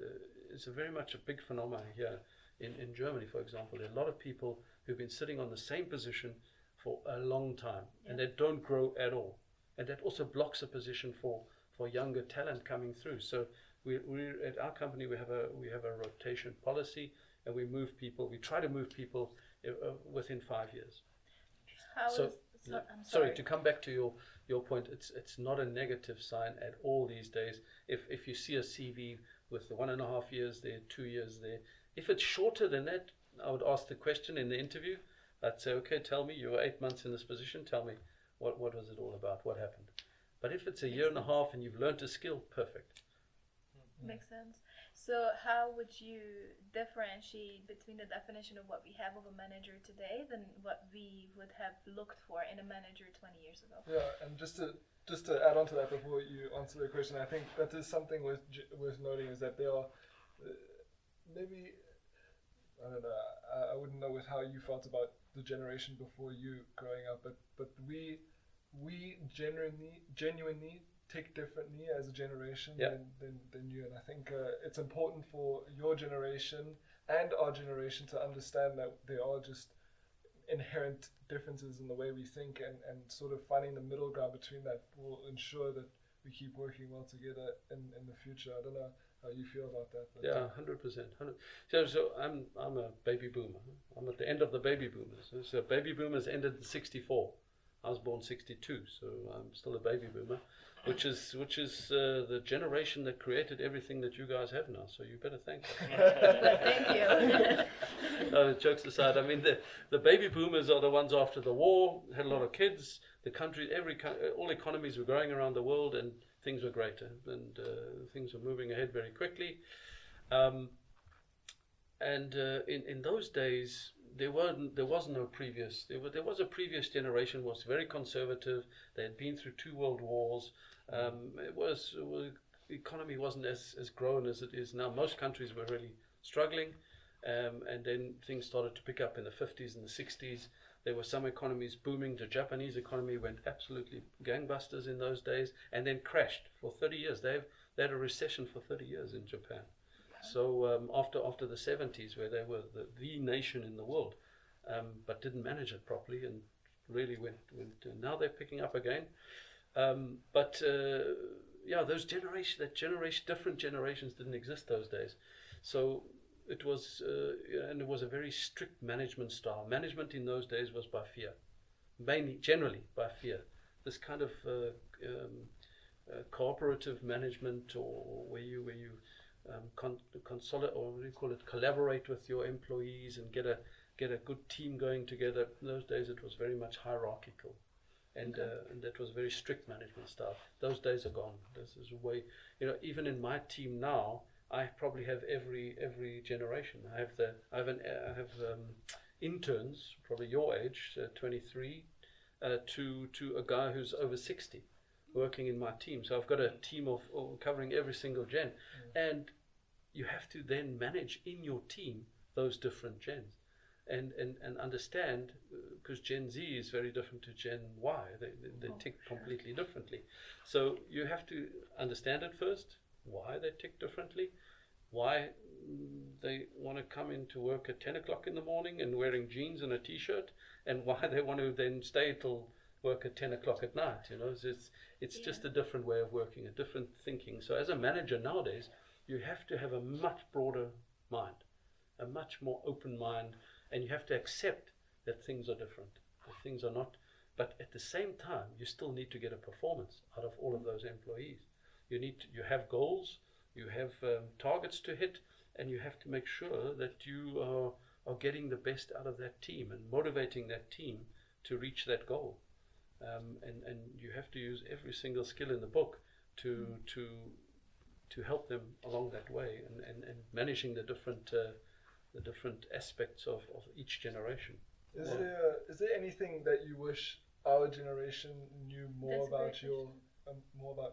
it's very much a big phenomenon here in Germany, for example. There are a lot of people who've been sitting on the same position for a long time, and they don't grow at all, and that also blocks a position for younger talent coming through. So We at our company we have a rotation policy, and we move people. We try to move people within 5 years. I'm sorry, to come back to your point, it's not a negative sign at all these days. If you see a CV with the 1.5 years there, 2 years there, if it's shorter than that, I would ask the question in the interview. I'd say, okay, tell me, you were 8 months in this position, tell me, what was it all about, what happened? But if it's a year and a half and you've learned a skill, perfect. Makes sense. So how would you differentiate between the definition of what we have of a manager today than what we would have looked for in a manager 20 years ago? Yeah, and just to add on to that before you answer the question, I think that is something worth noting, is that there are maybe, I don't know, I wouldn't know with how you felt about the generation before you growing up, but we genuinely tick differently as a generation than you, and I think it's important for your generation and our generation to understand that there are just inherent differences in the way we think, and sort of finding the middle ground between that will ensure that we keep working well together in the future. I don't know how you feel about that. Yeah, 100%. So I'm a baby boomer. I'm at the end of the baby boomers. So baby boomers ended in 64. I was born 62, so I'm still a baby boomer, which is the generation that created everything that you guys have now. So you better thank them. Thank you. No, jokes aside, I mean the baby boomers are the ones after the war, had a lot of kids. The country, all economies were growing around the world, and things were greater, and things were moving ahead very quickly. In those days, there was no previous. There was a previous generation was very conservative. They had been through 2 world wars. The economy wasn't as grown as it is now. Most countries were really struggling, and then things started to pick up in the 50s and the 60s. There were some economies booming. The Japanese economy went absolutely gangbusters in those days, and then crashed for 30 years. They had a recession for 30 years in Japan. So after the 70s, where they were the nation in the world, but didn't manage it properly, and really went. Now they're picking up again. Those different generations didn't exist those days. So it was, and it was a very strict management style. Management in those days was by fear, generally by fear. This kind of cooperative management, or where you consolidate, or what do you call it, collaborate with your employees and get a good team going together. In those days, it was very much hierarchical, and that was a very strict management style. Those days are gone. This is a way, even in my team now, I probably have every generation. I have interns, probably your age, 23, to a guy who's over 60, working in my team. So I've got a team of covering every single gen, and you have to then manage in your team those different gens, and understand, because Gen Z is very different to Gen Y. They tick completely differently. So you have to understand it first, why they tick differently, why they want to come into work at 10 o'clock in the morning and wearing jeans and a t-shirt, and why they want to then stay till work at 10 o'clock at night. It's just a different way of working, a different thinking. So as a manager nowadays, you have to have a much broader mind, a much more open mind, and you have to accept that things are different, that things are not. But at the same time, you still need to get a performance out of all of those employees. You have goals, you have targets to hit, and you have to make sure that you are getting the best out of that team and motivating that team to reach that goal. And you have to use every single skill in the book to help them along that way, and managing the different aspects of each generation. Is there anything that you wish our generation knew more about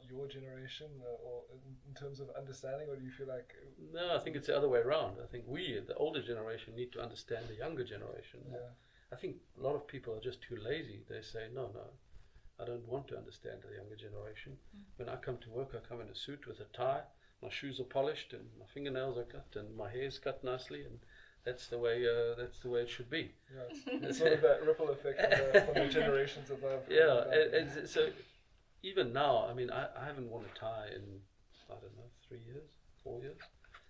your generation, or in terms of understanding, or do you feel like? No, I think it's the other way around. I think we, the older generation, need to understand the younger generation. Yeah. I think a lot of people are just too lazy. They say, no, I don't want to understand the younger generation. When I come to work, I come in a suit with a tie, my shoes are polished, and my fingernails are cut, and my hair is cut nicely, and that's the way it should be. Yeah. It's sort of that ripple effect from the generations above. Yeah, and so even now, I mean, I haven't worn a tie in, I don't know, 3 years. 4 years.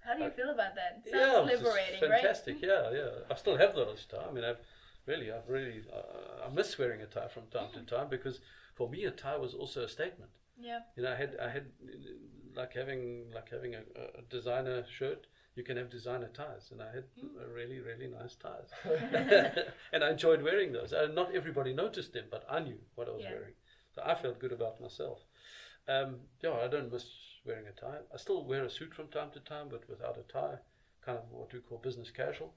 How do you feel about that? It Yeah, sounds it's liberating, fantastic. right? Yeah. I still have those tie. I mean, I've really, I miss wearing a tie from time to time, because for me a tie was also a statement. Yeah. You know, I had like having a designer shirt. You can have designer ties, and I had really, really nice ties, and I enjoyed wearing those. Not everybody noticed them, but I knew what I was wearing, so I felt good about myself. I don't miss wearing a tie. I still wear a suit from time to time, but without a tie, kind of what we call business casual.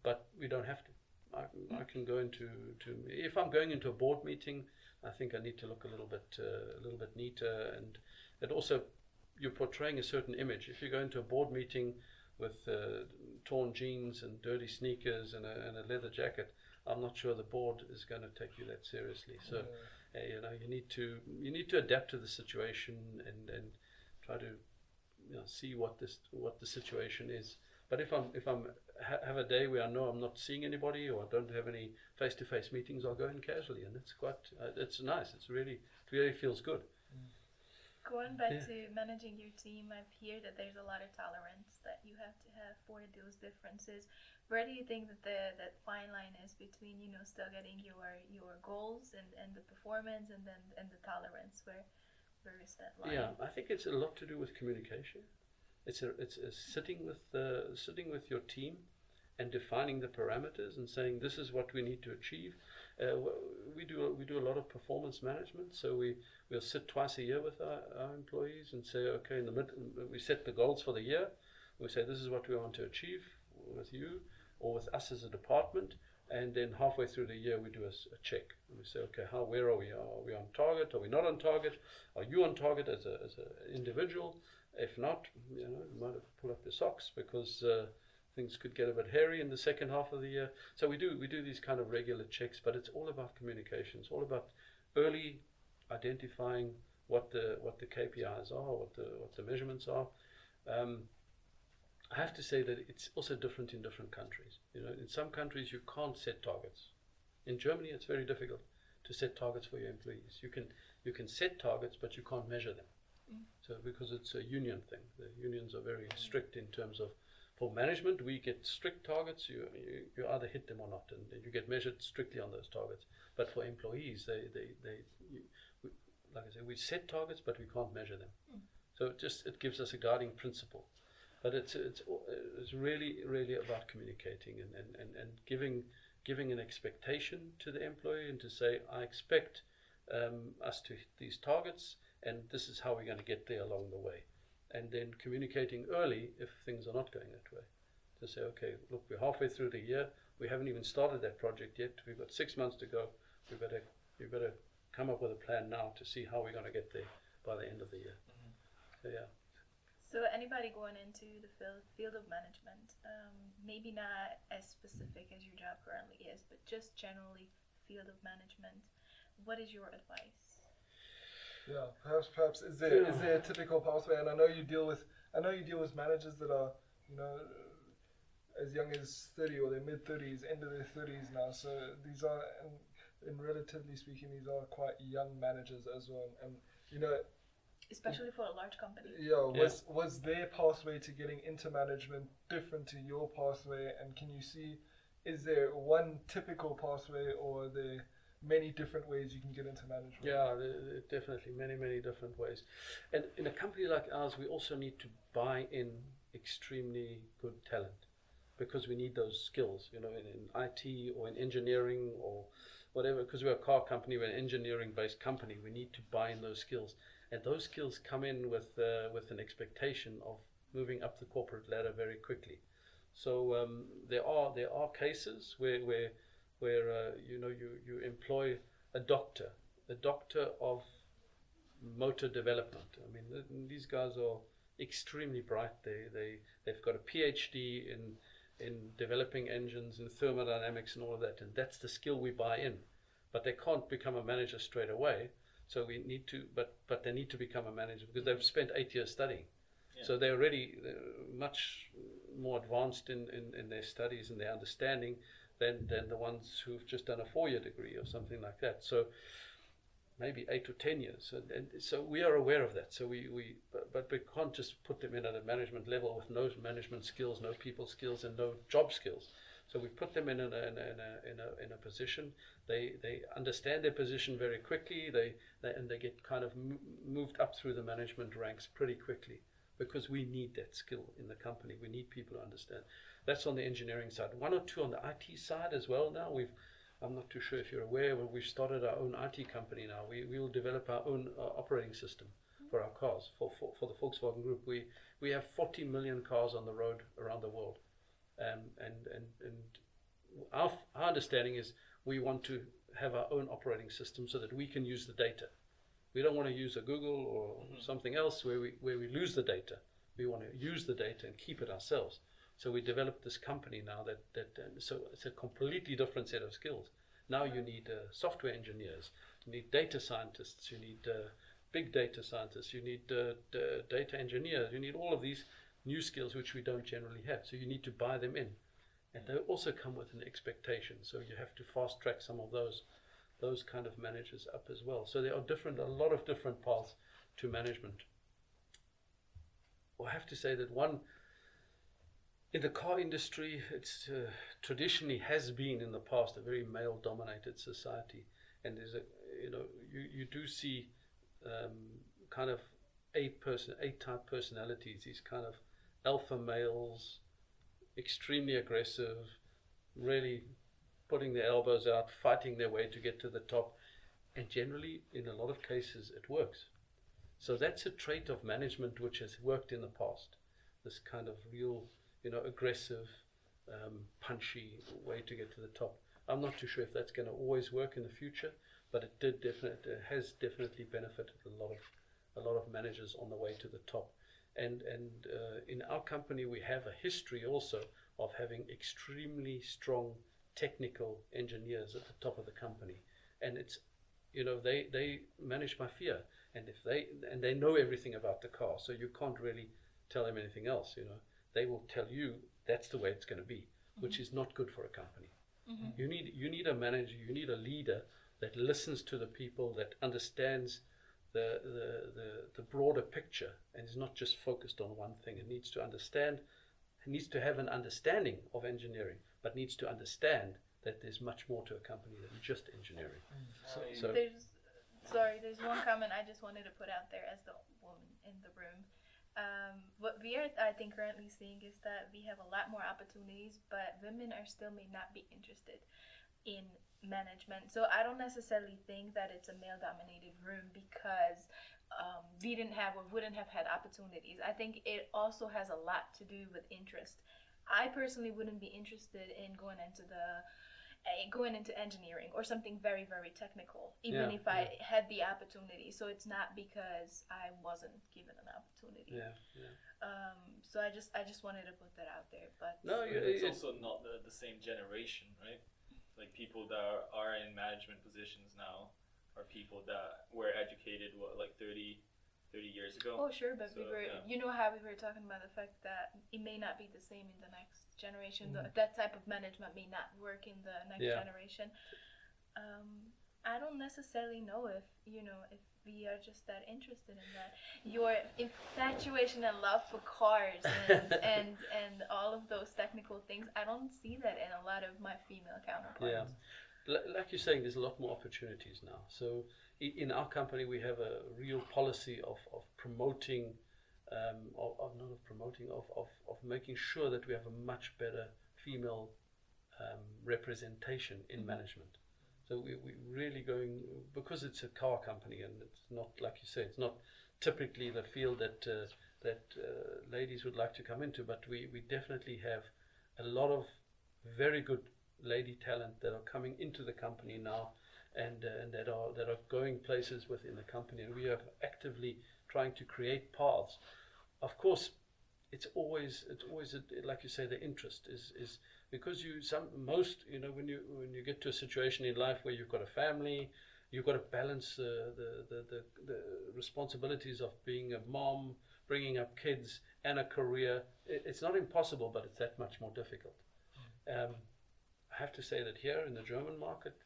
But we don't have to. I can go into if I'm going into a board meeting, I think I need to look a little bit neater, and it also, you're portraying a certain image. If you go into a board meeting with torn jeans and dirty sneakers and a leather jacket, I'm not sure the board is going to take you that seriously. So, you need to adapt to the situation and try to see what the situation is. But if I'm have a day where I know I'm not seeing anybody, or I don't have any face-to-face meetings, I'll go in casually, and it's quite it's nice. It really feels good. Going back to managing your team, I've heard that there's a lot of tolerance that you have to have for those differences. Where do you think that that fine line is between still getting your goals and the performance and the tolerance? Where is that line? Yeah, I think it's a lot to do with communication. It's sitting with your team and defining the parameters and saying, this is what we need to achieve. We do a lot of performance management, so we'll sit twice a year with our employees and say, okay, we set the goals for the year. We say, this is what we want to achieve with you or with us as a department, and then halfway through the year we do a check. And we say, okay, where are we? Are we on target? Are we not on target? Are you on target as an individual? If not, you might have pulled up your socks, because things could get a bit hairy in the second half of the year. So we do these kind of regular checks, but it's all about communication. It's all about early identifying what the KPIs are, what the measurements are. I have to say that it's also different in different countries. In some countries you can't set targets. In Germany, it's very difficult to set targets for your employees. You can set targets, but you can't measure them. So because it's a union thing, the unions are very strict in terms of, for management, we get strict targets. You either hit them or not, and you get measured strictly on those targets. But for employees, like I say, we set targets, but we can't measure them. So it gives us a guiding principle. But it's really, really about communicating and giving an expectation to the employee, and to say, I expect us to hit these targets, and this is how we're going to get there along the way. And then communicating early if things are not going that way. To say, okay, look, we're halfway through the year. We haven't even started that project yet. We've got 6 months to go. We better come up with a plan now to see how we're going to get there by the end of the year. So, yeah. So anybody going into the field of management, maybe not as specific as your job currently is, but just generally field of management, what is your advice? Yeah, perhaps is there a typical pathway? And I know you deal with managers that are as young as 30 or their mid-30s, end of their 30s now. So these are, in relatively speaking, these are quite young managers as well. And especially for a large company. Was their pathway to getting into management different to your pathway? And can you see, is there one typical pathway, or are there many different ways you can get into management? Yeah, there are definitely many different ways. And in a company like ours, we also need to buy in extremely good talent, because we need those skills, in IT or in engineering or whatever, because we're a car company, we're an engineering-based company. We need to buy in those skills. And those skills come in with an expectation of moving up the corporate ladder very quickly. So there are cases where you employ a doctor of motor development. I mean, these guys are extremely bright. They've got a PhD in developing engines and thermodynamics and all of that, and that's the skill we buy in. But they can't become a manager straight away. So we need to, but they need to become a manager because they've spent 8 years studying. Yeah. So they're much more advanced in their studies and their understanding than the ones who've just done a 4-year degree or something like that. So maybe 8 or 10 years. And so we are aware of that. So but we can't just put them in at a management level with no management skills, no people skills, and no job skills. So we put them in a position. They understand their position very quickly. They get kind of moved up through the management ranks pretty quickly, because we need that skill in the company. We need people who understand. That's on the engineering side. 1 or 2 on the IT side as well. Now I'm not too sure if you're aware, but we've started our own IT company now. We will develop our own operating system for our cars. For the Volkswagen Group, we have 40 million cars on the road around the world. And our understanding is we want to have our own operating system so that we can use the data. We don't want to use a Google or something else where we lose the data. We want to use the data and keep it ourselves. So we developed this company now so it's a completely different set of skills. Now you need software engineers, you need data scientists, you need big data scientists, you need data engineers, you need all of these new skills which we don't generally have. So you need to buy them in. And they also come with an expectation. So you have to fast track some of those kind of managers up as well. So there are a lot of different paths to management. Well, I have to say that in the car industry, it's traditionally has been in the past a very male-dominated society, and there's you do see kind of A-type personalities, these kind of alpha males, extremely aggressive, really putting their elbows out, fighting their way to get to the top, and generally, in a lot of cases, it works. So that's a trait of management which has worked in the past. This kind of real, aggressive, punchy way to get to the top. I'm not too sure if that's going to always work in the future, but it has definitely benefited a lot of managers on the way to the top. And in our company, we have a history also of having extremely strong technical engineers at the top of the company, and it's they manage by fear, and they know everything about the car, so you can't really tell them anything else. They will tell you that's the way it's going to be, which is not good for a company. You need a manager, you need a leader that listens to the people, that understands the broader picture, and is not just focused on one thing. It needs to understand, it needs to have an understanding of engineering, but needs to understand that there's much more to a company than just engineering. There's one comment I just wanted to put out there as the woman in the room. What we are, I think, currently seeing is that we have a lot more opportunities, but women may not be interested in management. So I don't necessarily think that it's a male-dominated room because we didn't have or wouldn't have had opportunities. I think it also has a lot to do with interest. I personally wouldn't be interested in going into engineering or something very, very technical, even if I had the opportunity. So it's not because I wasn't given an opportunity. So I just wanted to put that out there. But no, it's also not the same generation, right? Like people that are in management positions now are people that were educated 30 years ago. Oh sure, but how we were talking about the fact that it may not be the same in the next generation. That type of management may not work in the next generation. I don't necessarily know if we are just that interested in that. Your infatuation and love for cars and all of those technical things, I don't see that in a lot of my female counterparts. Like you're saying, there's a lot more opportunities now. So in our company, we have a real policy of promoting, of making sure that we have a much better female representation in management. So we're really going, because it's a car company, and it's not, like you say, it's not typically the field that ladies would like to come into, but we definitely have a lot of very good lady talent that are coming into the company now, and that are going places within the company, and we are actively trying to create paths. Of course, it's always like you say, the interest is because when you get to a situation in life where you've got a family, you've got to balance the responsibilities of being a mom, bringing up kids, and a career. It's not impossible, but it's that much more difficult. I have to say that here in the German market,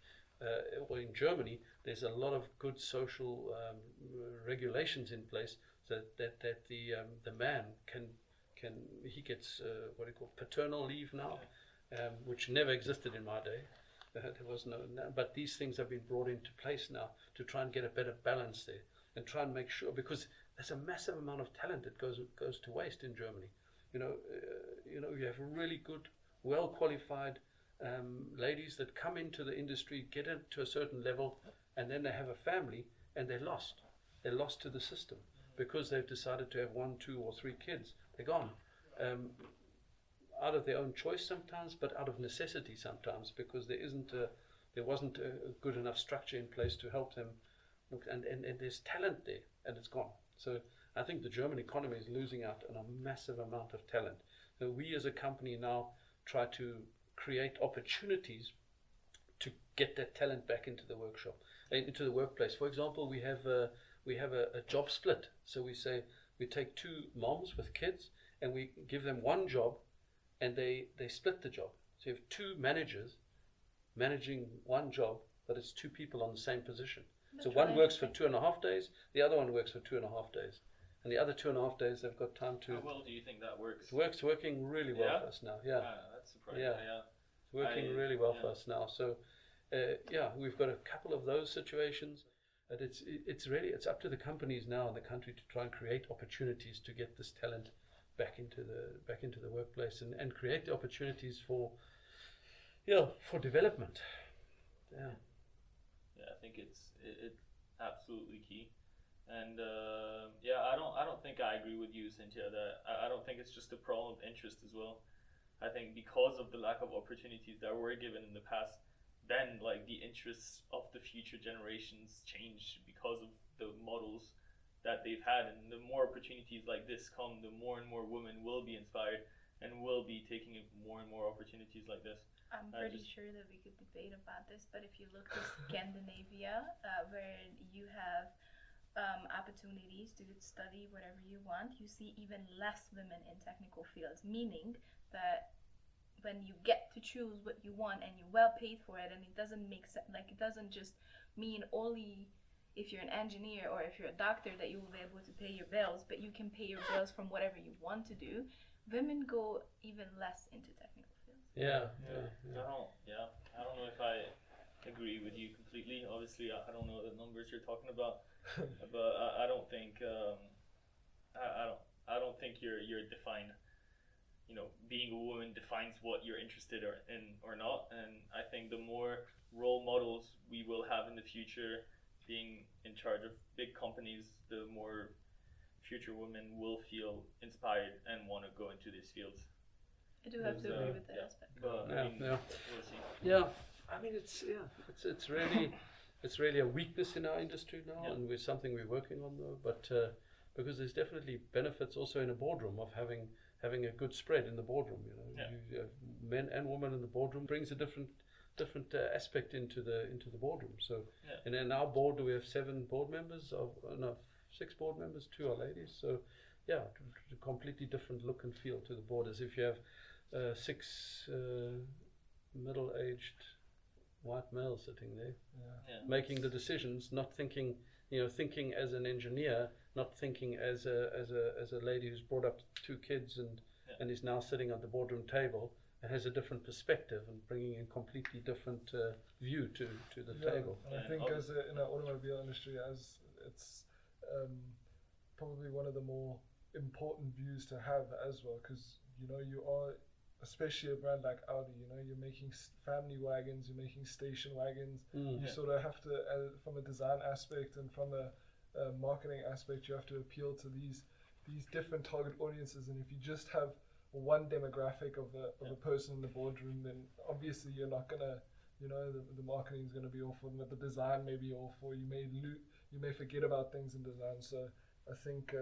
or in Germany, there's a lot of good social regulations in place that the man can he gets what do you call paternal leave now, which never existed in my day. There was no, but these things have been brought into place now to try and get a better balance there and try and make sure, because there's a massive amount of talent that goes to waste in Germany. You have really good, well qualified ladies that come into the industry, get into a certain level, and then they have a family and they're lost. They're lost to the system because they've decided to have 1, 2, or 3 kids. They're gone. Out of their own choice sometimes, but out of necessity sometimes, because there wasn't a good enough structure in place to help them. And there's talent there, and it's gone. So I think the German economy is losing out on a massive amount of talent. So we as a company now try to create opportunities to get that talent back into the workshop, into the workplace. For example, we have a job split. So we say we take 2 moms with kids and we give them one job, and they split the job. So you have 2 managers managing one job, but it's 2 people on the same position. So one works for 2.5 days, the other one works for 2.5 days. And the other 2.5 days they've got time to... How well do you think that works? It's working really well for us now, That's surprising. It's working really well for us now. So, we've got a couple of those situations. But it's up to the companies now in the country to try and create opportunities to get this talent back into the workplace and create the opportunities for development. I think it's absolutely key. And I don't think I agree with you, Cintia, that I don't think it's just a problem of interest as well. I think because of the lack of opportunities that were given in the past, then like the interests of the future generations change because of the models that they've had, and the more opportunities like this come, the more and more women will be inspired and will be taking more and more opportunities like this. I'm pretty sure that we could debate about this, but if you look to Scandinavia, where you have opportunities to study whatever you want, you see even less women in technical fields, meaning that when you get to choose what you want and you're well paid for it, and it doesn't make sense, like it doesn't just mean only if you're an engineer or if you're a doctor that you will be able to pay your bills, but you can pay your bills from whatever you want to do. Women go even less into technical fields. I don't know if I agree with you completely. Obviously, I don't know the numbers you're talking about, but I don't think I don't think you're defined. Being a woman defines what you're interested in or not. And I think the more role models we will have in the future, being in charge of big companies, the more future women will feel inspired and want to go into these fields. I do have to agree with that aspect. But we'll see. I mean, it's really a weakness in our industry now, and it's something we're working on though. But because there's definitely benefits also in a boardroom of having a good spread in the boardroom. You have men and women in the boardroom brings a different aspect into the boardroom. So, and in our board we have 7 board members 6 board members, 2 are ladies. So, a completely different look and feel to the board, as if you have 6 middle-aged white males sitting there, making the decisions, not thinking, thinking as an engineer, not thinking as a lady who's brought up 2 kids and is now sitting at the boardroom table and has a different perspective and bringing in completely different view to the table. And I think in the automobile industry, as it's probably one of the more important views to have as well, because you are, especially a brand like Audi, you're making family wagons, you're making station wagons. You sort of have to, from a design aspect and from a marketing aspect, you have to appeal to these different target audiences. And if you just have one demographic of a person in the boardroom, then obviously you're not gonna, the marketing is gonna be awful, and the design may be awful. You may forget about things in design. So I think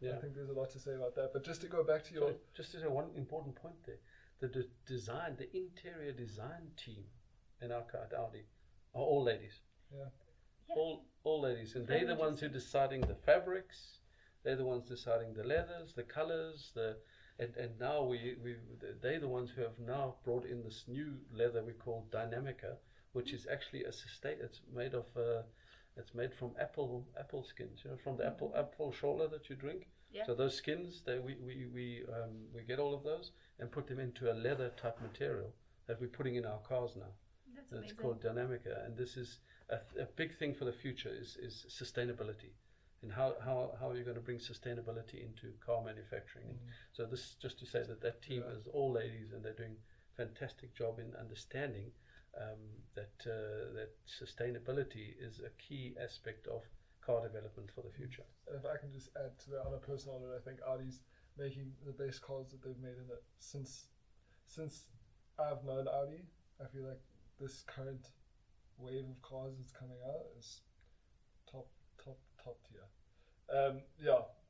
there's a lot to say about that. But just to go back to your... Just to say one important point there. The design, the interior design team in our car at Audi are all ladies. All ladies. And they're the ones who are deciding the fabrics. They're the ones deciding the leathers, the colors, and now they're the ones who have now brought in this new leather we call Dynamica, which is actually a sustain. It's made from apple skins, from the apple shoulder that you drink. Yeah. So those skins, we get all of those and put them into a leather type material that we're putting in our cars now. That's It's amazing. called Dynamica, and this is a big thing for the future is sustainability, and how are you going to bring sustainability into car manufacturing. And so this just to say that team is all ladies, and they're doing a fantastic job in understanding that sustainability is a key aspect of car development for the future. And if I can just add to that on a personal note, I think Audi's making the best cars that they've made in it since I've known Audi. I feel like this current wave of cars that's coming out is top tier.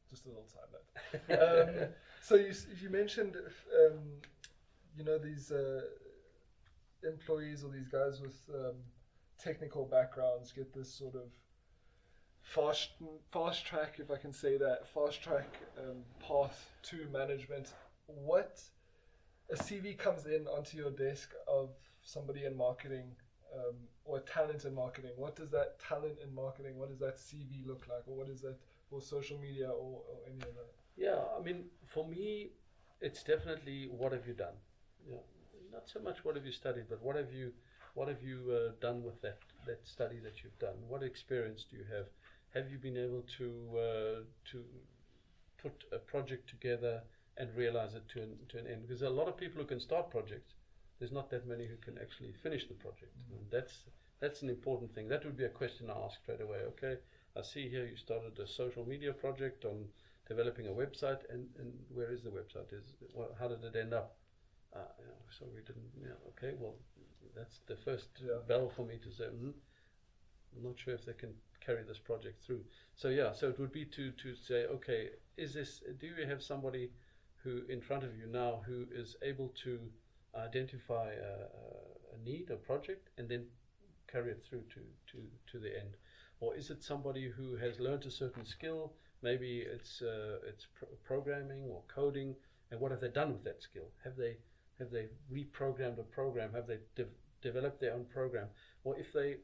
Just a little side note. So you mentioned these employees or these guys with technical backgrounds get this sort of fast track, if I can say that, fast track path to management. What a CV comes in onto your desk of somebody in marketing or talent in marketing. What does that talent in marketing, what does that CV look like, or what is that for social media or any of that? Yeah, I mean, for me, it's definitely what have you done. Yeah, not so much what have you studied, but what have you done with that study that you've done? What experience do you have? Have you been able to put a project together and realize it to an end? Because there are a lot of people who can start projects. There's not that many who can actually finish the project. And that's an important thing. That would be a question I ask straight away. Okay, I see here you started a social media project on developing a website, and where is the website? How did it end up? So we didn't. Okay, well, that's the first bell for me to say. I'm not sure if they can carry this project through. So it would be to say, okay, do you have somebody who in front of you now who is able to identify a need, a project, and then carry it through to the end? Or is it somebody who has learned a certain skill? Maybe it's programming or coding, and what have they done with that skill? Have they reprogrammed a program? Have they developed their own program? Or if they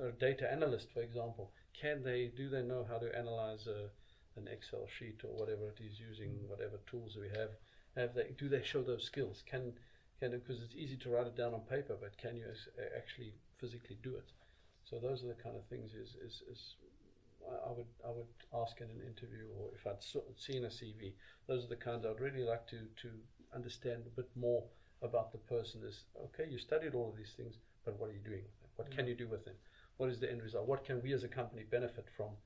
are a data analyst, for example, do they know how to analyze an Excel sheet or whatever it is, using whatever tools we have? Do they show those skills? Because it's easy to write it down on paper, but can you actually physically do it? So those are the kind of things I would ask in an interview, or if I'd seen a CV. Those are the kinds I'd really like to understand a bit more about the person. Is okay, you studied all of these things, but what are you doing with them? What can you do with them? What is the end result? What can we as a company benefit from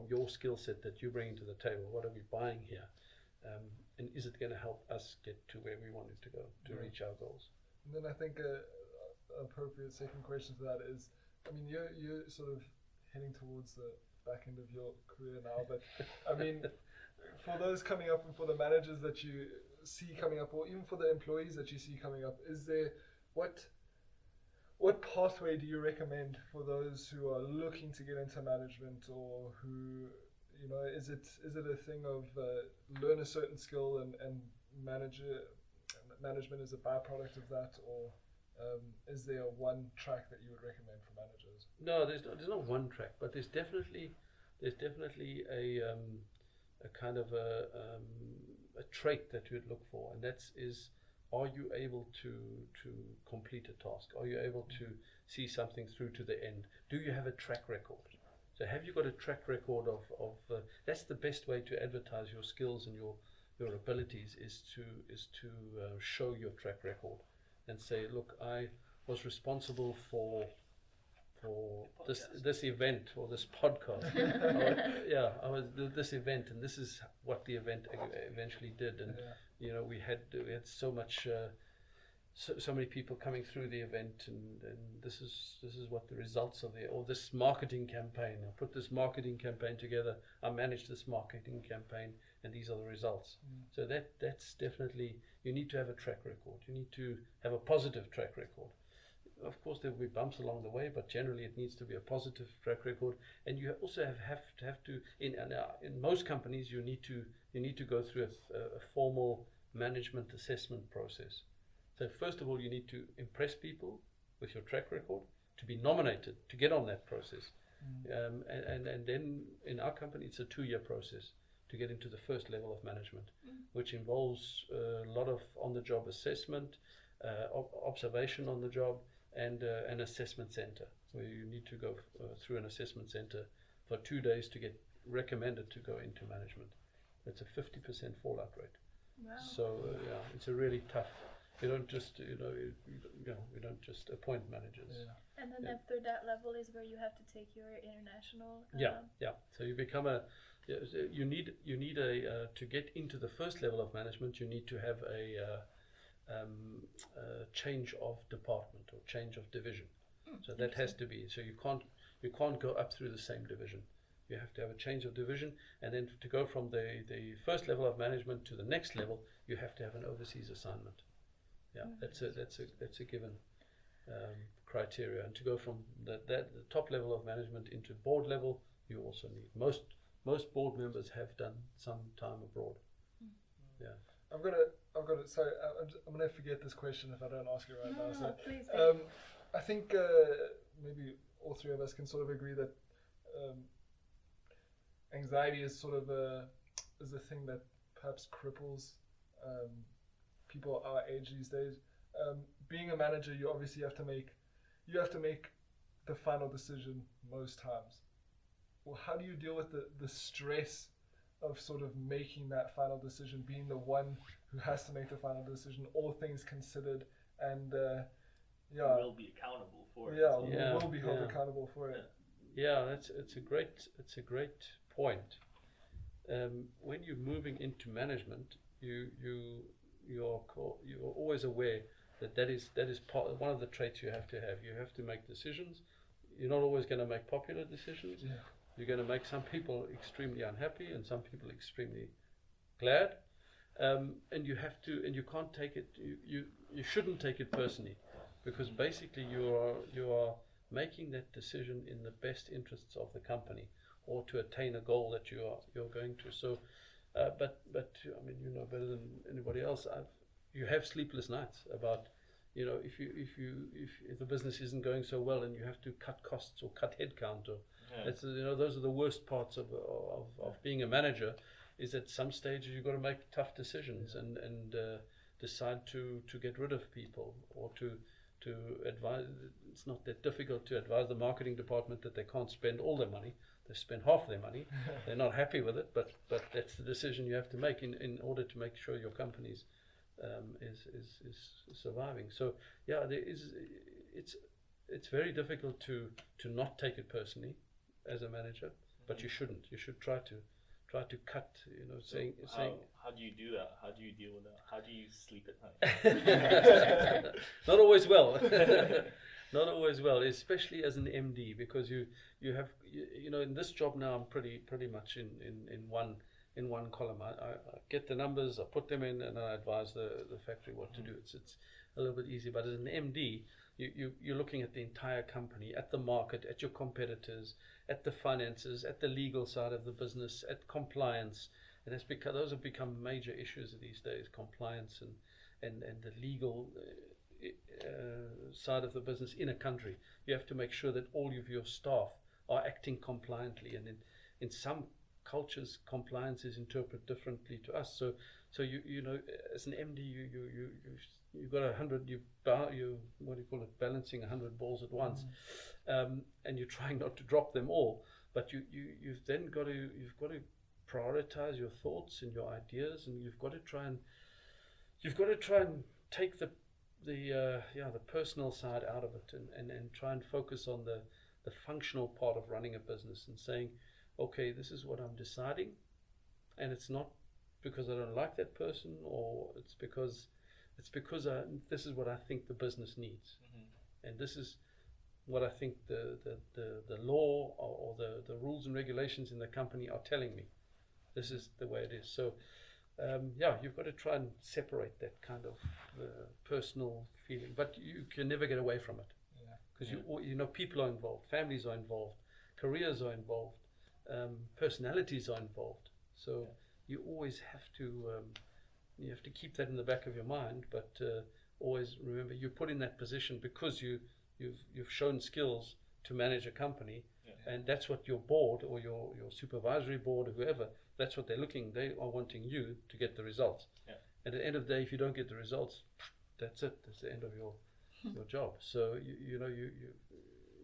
your skill set that you bring to the table? What are we buying here? And is it going to help us get to where we wanted to go to reach our goals? And then I think an appropriate second question to that is, I mean, you're sort of heading towards the back end of your career now, but I mean, for those coming up and for the managers that you see coming up, or even for the employees that you see coming up, is there what pathway do you recommend for those who are looking to get into management, or who, is it a thing of learn a certain skill and management is a byproduct of that, or is there one track that you would recommend for managers? No, there's not one track, but there's definitely a kind of a trait that you'd look for, and are you able to complete a task? Are you able to see something through to the end? Do you have a track record? So have you got a track record of that's the best way to advertise your skills and your abilities, is to show your track record and say, look, I was responsible for this event or this podcast. I was this event, and this is what the event eventually did. And we had so much, so many people coming through the event, and this is what the results of this marketing campaign. I put this marketing campaign together. I managed this marketing campaign, and these are the results. So that's definitely, you need to have a track record. You need to have a positive track record. Of course, there will be bumps along the way, but generally it needs to be a positive track record. And you also have to in most companies you need to go through a formal management assessment process. So first of all, you need to impress people with your track record, to be nominated to get on that process. And then in our company, it's a 2-year process to get into the first level of management, which involves a lot of on-the-job assessment, observation on the job, and an assessment center, where you need to go through an assessment center for 2 days to get recommended to go into management. It's a 50% fallout rate. Wow. So it's a really tough. You don't just you don't just appoint managers. Yeah. And then after that level is where you have to take your international. So you become you need a to get into the first level of management. You need to have a change of department or change of division. So that has to be. So you can't go up through the same division. You have to have a change of division, and then to go from the first level of management to the next level, you have to have an overseas assignment. That's a given criteria. And to go from the top level of management into board level, you also need most board members have done some time abroad. I've got it. Sorry, I'm gonna forget this question if I don't ask it right now. So, please. I think maybe all three of us can sort of agree that anxiety is sort of a thing that perhaps cripples people our age these days. Being a manager, you obviously have to make the final decision most times. Well, how do you deal with the stress of sort of making that final decision, being the one who has to make the final decision, all things considered, and you will be accountable for it. We will be held accountable for it. It's a great point. When you're moving into management, you're always aware that is one of the traits you have to have. You have to make decisions. You're not always going to make popular decisions. You're going to make some people extremely unhappy and some people extremely glad. And you have to, and you can't take it. You shouldn't take it personally, because basically you are making that decision in the best interests of the company, or to attain a goal that you're going to. So, but I mean, you know better than anybody else. You have sleepless nights about, you know, if the business isn't going so well and you have to cut costs or cut headcount, or that's, you know, those are the worst parts of being a manager. Is at some stages you've got to make tough decisions and decide to get rid of people, or to advise. It's not that difficult to advise the marketing department that they can't spend all their money. They spend half their money. They're not happy with it, but that's the decision you have to make in order to make sure your company's is surviving. So it's very difficult to not take it personally as a manager, but you shouldn't. You should try to cut, you know, saying how do you do that? How do you deal with that? How do you sleep at night? Not always well. Not always well, especially as an MD, because you have you know, in this job now I'm pretty much in one column. I get the numbers, I put them in, and I advise the factory what to do. It's a little bit easy, but as an MD, you're looking at the entire company, at the market, at your competitors, at the finances, at the legal side of the business, at compliance. And those have become major issues these days: compliance and the legal side of the business in a country. You have to make sure that all of your staff are acting compliantly, and in some cultures, compliance is interpreted differently to us. So you know, as an MD, you've got 100. You what do you call it? Balancing 100 balls at once, and you're trying not to drop them all. But you've then got to prioritize your thoughts and your ideas, and you've got to try and take the personal side out of it, and try and focus on the functional part of running a business, and saying, okay, this is what I'm deciding, and it's not because I don't like that person, or it's because this is what I think the business needs, and this is what I think the law or the rules and regulations in the company are telling me. This is the way it is. So you've got to try and separate that kind of personal feeling, but you can never get away from it, because you know, people are involved, families are involved, careers are involved, personalities are involved. So you always have to keep that in the back of your mind, but always remember you're put in that position because you you've shown skills to manage a company, and that's what your board or your supervisory board or whoever, that's what they are wanting you to get the results. And at the end of the day, if you don't get the results, that's it. That's the end of your job. So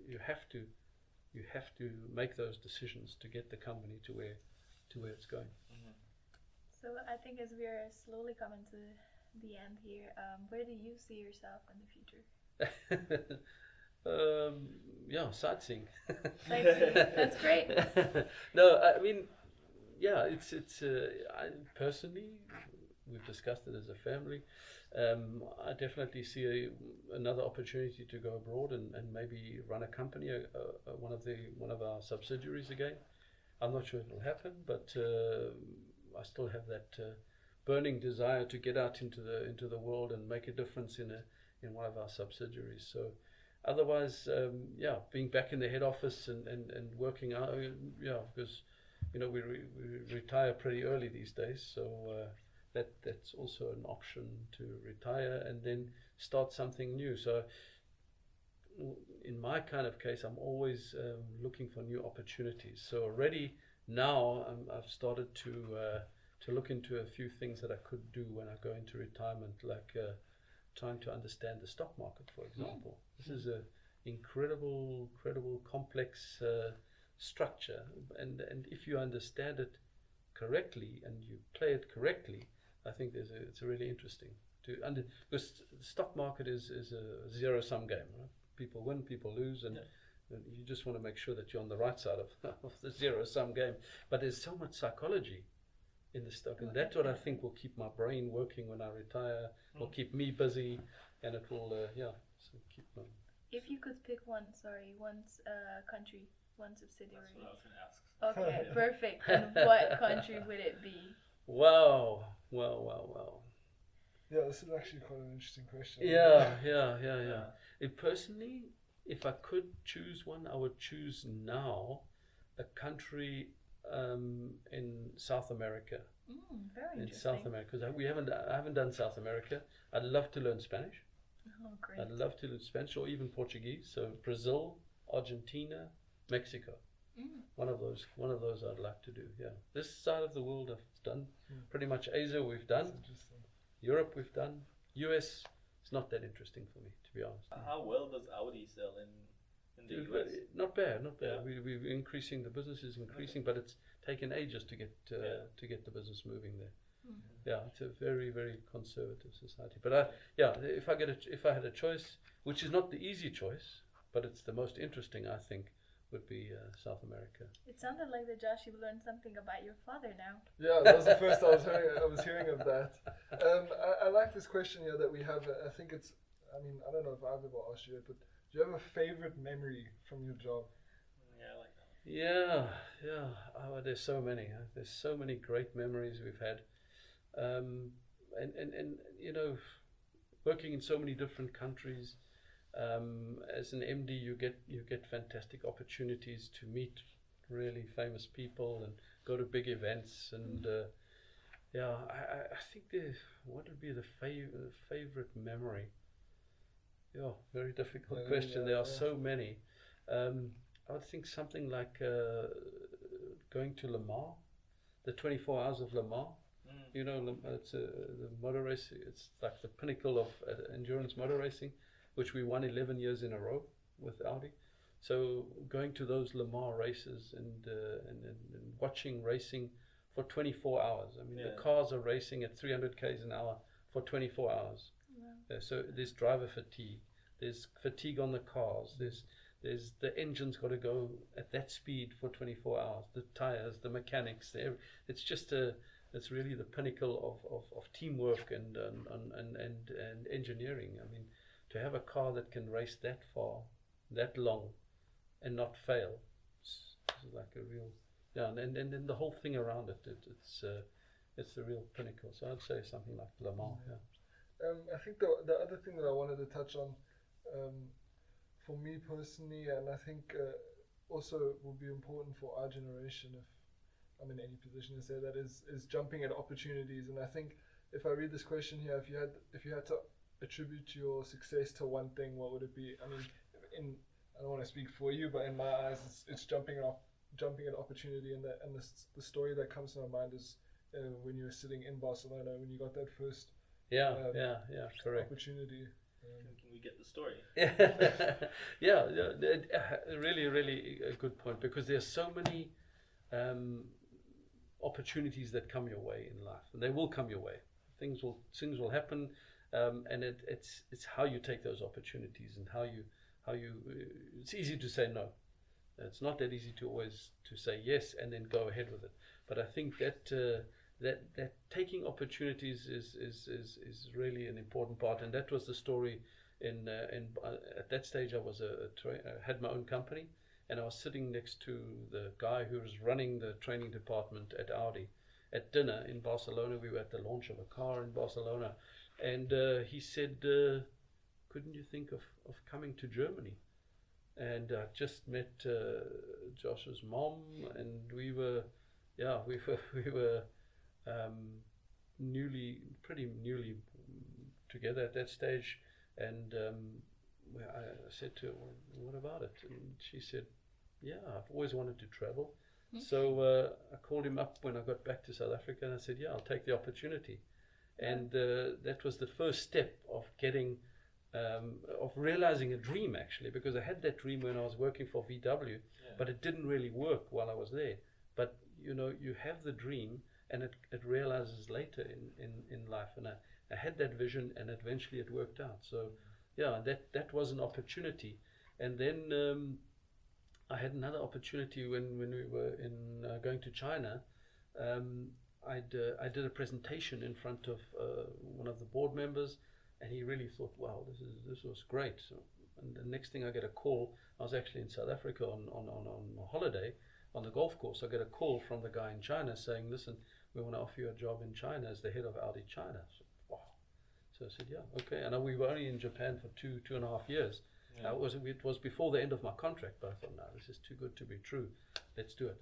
you have to make those decisions to get the company to where it's going. So I think as we are slowly coming to the end here, where do you see yourself in the future? Sightseeing. Sightseeing. That's great. No, I mean, it's I personally, we've discussed it as a family. I definitely see another opportunity to go abroad and maybe run a company, one of our subsidiaries again. I'm not sure it will happen, but I still have that burning desire to get out into the world and make a difference in one of our subsidiaries. So otherwise, being back in the head office and working out, because we retire pretty early these days, so that's also an option to retire and then start something new. So in my kind of case, I'm always looking for new opportunities. So already now I've started to look into a few things that I could do when I go into retirement, like trying to understand the stock market, for example. This is an incredible, complex structure, and if you understand it correctly and you play it correctly, I think it's really interesting because the stock market is a zero-sum game, right? People win, people lose, and you just want to make sure that you're on the right side of the zero-sum game. But there's so much psychology in the stock, and that's what I think will keep my brain working when I retire, will keep me busy, and it will keep me. If you could pick one country, one subsidiary. That's what I was going to ask. Okay, perfect. And what country would it be? Wow. Yeah, this is actually quite an interesting question. Yeah. Personally, if I could choose one, I would choose now a country in South America. Very interesting. In South America, because I haven't done South America. I'd love to learn Spanish. Oh, great. I'd love to learn Spanish or even Portuguese. So Brazil, Argentina, Mexico. One of those I'd like to do. Yeah, this side of the world I've done. Pretty much Asia we've done. Europe we've done. US, it's not that interesting for me, to be honest. How well does Audi sell in the US? Not bad. Yeah. We're increasing. The business is increasing, but it's taken ages to get the business moving there. Yeah, it's a very, very conservative society. But if I had a choice, which is not the easy choice, but it's the most interesting, I think, would be South America. It sounded like that Josh, you learned something about your father now. Yeah, that was the first I was hearing of that. I like this question here that we have. I think I don't know if I've ever asked you it, but do you have a favorite memory from your job? Yeah, I like that. Yeah. Oh, there's so many. There's so many great memories we've had, and working in so many different countries. As an MD, you get fantastic opportunities to meet really famous people and go to big events. And I think what would be the favorite memory? Yeah, very difficult question. There are so many. I would think something like going to Le Mans, the 24 hours of Le Mans. It's the motor race. It's like the pinnacle of endurance motor racing, which we won 11 years in a row with Audi. So going to those Le Mans races and watching racing for 24 hours. I mean, the cars are racing at 300 k's an hour for 24 hours. Wow. So there's driver fatigue. There's fatigue on the cars. There's the engine's got to go at that speed for 24 hours. The tires, the mechanics. It's just it's really the pinnacle of teamwork and engineering. I mean, to have a car that can race that far, that long, and not fail, it's like a real and then the whole thing around it, it's the real pinnacle. So I'd say something like Le Mans. I think the other thing that I wanted to touch on, for me personally, and I think also will be important for our generation, if I'm in any position to say that, is jumping at opportunities. And I think if I read this question here, if you had to attribute your success to one thing, what would it be? I mean, I don't want to speak for you, but in my eyes, it's jumping at opportunity, and the story that comes to my mind is when you were sitting in Barcelona when you got that first correct opportunity. Can we get the story? Really, really a good point, because there's so many opportunities that come your way in life, and they will come your way. Things will happen, and it's how you take those opportunities and how you it's easy to say no. It's not that easy to always to say yes and then go ahead with it. But I think that taking opportunities is really an important part, and that was the story. At that stage, I was had my own company, and I was sitting next to the guy who was running the training department at Audi at dinner in Barcelona. We were at the launch of a car in Barcelona, and he said, couldn't you think of coming to Germany? And I just met Joshua's mom, and we were pretty newly together at that stage. And I said to her, well, what about it? And she said, yeah, I've always wanted to travel. So I called him up when I got back to South Africa, and I said, yeah, I'll take the opportunity. And that was the first step of getting, of realizing a dream, actually, because I had that dream when I was working for VW, but it didn't really work while I was there. But, you have the dream, and it realizes later in life. And I had that vision, and eventually it worked out. So, yeah, that was an opportunity. And then I had another opportunity when we were going to China. I did a presentation in front of one of the board members, and he really thought, wow, this was great. So, and the next thing I get a call, I was actually in South Africa on a holiday on the golf course. I get a call from the guy in China saying, listen, we want to offer you a job in China as the head of Audi China. So, wow. So I said, yeah, okay. And we were only in Japan for two and a half years. Yeah. It was before the end of my contract, but I thought, no, this is too good to be true. Let's do it.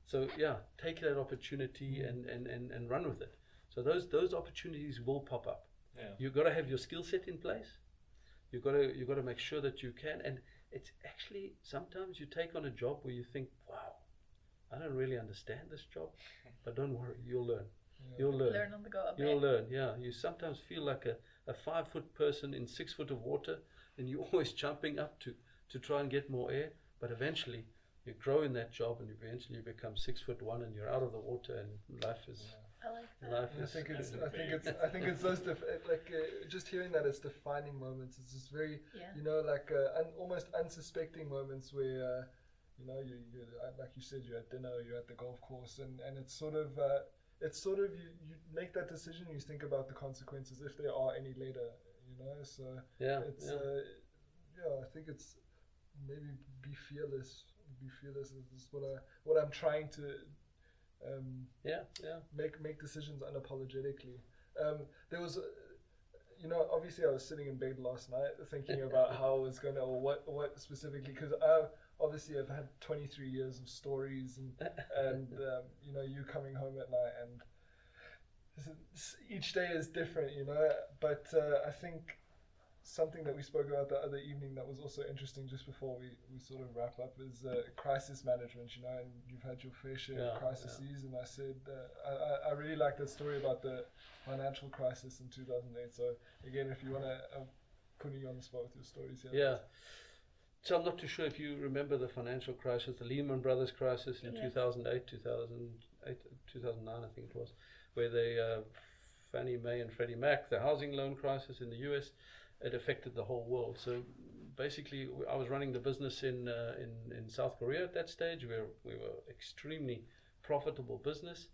So yeah, take that opportunity and run with it. So those opportunities will pop up. Yeah. You've got to have your skill set in place. You've got to make sure that you can. And it's actually, sometimes you take on a job where you think, wow, I don't really understand this job, but don't worry, you'll learn. Yeah. You'll learn. Learn on the go a bit. You'll learn, yeah. You sometimes feel like a 5-foot person in 6 foot of water, and you're always jumping up to try and get more air, but eventually you grow in that job, and eventually you become 6'1", and you're out of the water, and life is. I like that. I think it's those just hearing that it's defining moments. It's just very almost unsuspecting moments where you like you said, you're at dinner, you're at the golf course, and it's sort of you make that decision, you think about the consequences if there are any later, so I think it's maybe be fearless is what I'm trying to make decisions unapologetically. There was obviously I was sitting in bed last night thinking about how I was gonna, or what specifically, because obviously I've had 23 years of stories and you coming home at night, and each day is different, but I think something that we spoke about the other evening that was also interesting just before we sort of wrap up is crisis management, and you've had your fair share of crises, and I said I really like that story about the financial crisis in 2008. So again, if you want to, I'm putting you on the spot with your stories here. Yeah. So I'm not too sure if you remember the financial crisis, the Lehman Brothers crisis in 2008, 2009, I think it was, where they Fannie Mae and Freddie Mac, the housing loan crisis in the US, it affected the whole world. So basically, I was running the business in South Korea at that stage. We were extremely profitable business.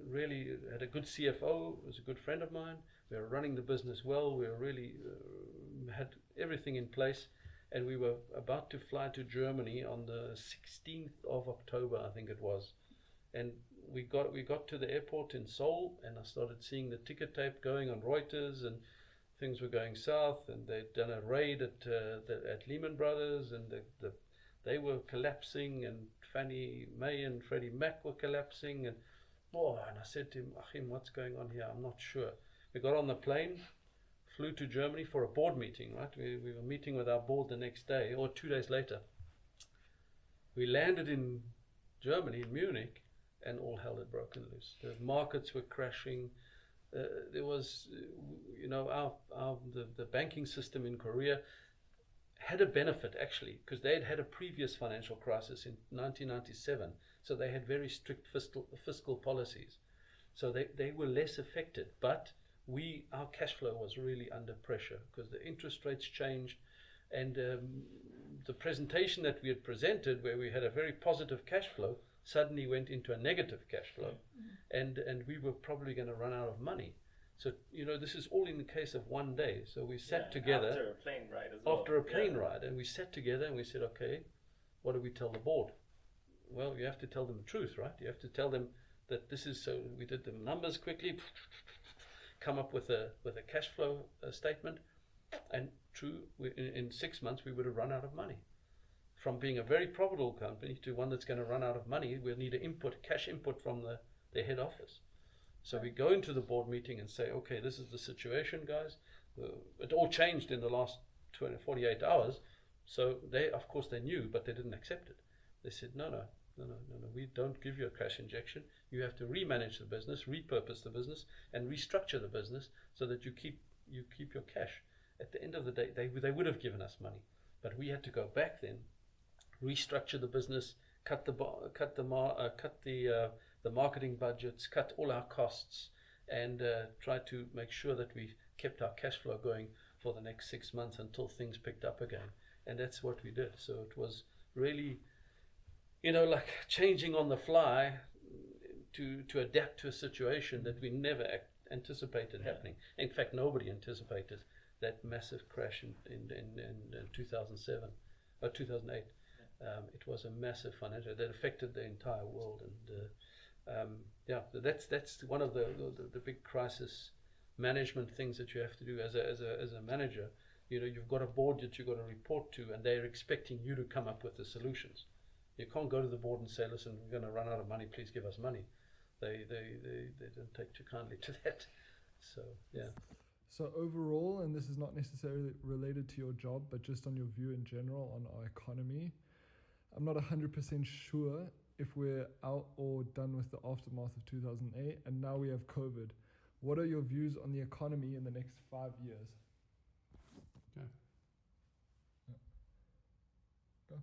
Really had a good CFO, was a good friend of mine. We were running the business well. We were really had everything in place, and we were about to fly to Germany on the 16th of October, I think it was. And we got to the airport in Seoul, and I started seeing the ticket tape going on Reuters, and things were going south, and they'd done a raid at Lehman Brothers, and they were collapsing, and Fannie Mae and Freddie Mac were collapsing, and I said to him, Achim, what's going on here? I'm not sure. We got on the plane, flew to Germany for a board meeting, right? We were meeting with our board the next day or 2 days later. We landed in Germany, in Munich, and all hell had broken loose. The markets were crashing. There was, the banking system in Korea had a benefit actually, because they had had a previous financial crisis in 1997, so they had very strict fiscal policies. So they were less affected, but our cash flow was really under pressure because the interest rates changed, and the presentation that we had presented, where we had a very positive cash flow, suddenly went into a negative cash flow, and we were probably going to run out of money. So this is all in the case of one day. So we sat together after a plane ride as well. After a plane ride, and we sat together and we said, okay, what do we tell the board? Well, you have to tell them the truth, right? You have to tell them that this is, so we did the numbers quickly, come up with a cash flow statement, and true, in 6 months we would have run out of money. From being a very profitable company to one that's going to run out of money, we'll need a cash input from the head office. So we go into the board meeting and say, okay, this is the situation, guys. It all changed in the last 48 hours. So of course they knew, but they didn't accept it. They said, no, we don't give you a cash injection. You have to remanage the business, repurpose the business, and restructure the business so that you keep your cash. At the end of the day, they would have given us money, but we had to go back then, restructure the business, cut the marketing budgets, cut all our costs, and try to make sure that we kept our cash flow going for the next 6 months until things picked up again. And that's what we did. So it was really, like changing on the fly to adapt to a situation that we never anticipated happening. In fact, nobody anticipated that massive crash in 2007 or 2008. It was a massive financial that affected the entire world, and that's one of the big crisis management things that you have to do as a manager. You've got a board that you've got to report to, and they're expecting you to come up with the solutions. You can't go to the board and say, listen, we're going to run out of money, please give us money. They don't take too kindly to that. So yeah. So overall, and this is not necessarily related to your job, but just on your view in general on our economy, I'm not 100% sure if we're out or done with the aftermath of 2008, and now we have COVID. What are your views on the economy in the next 5 years? Okay. Go.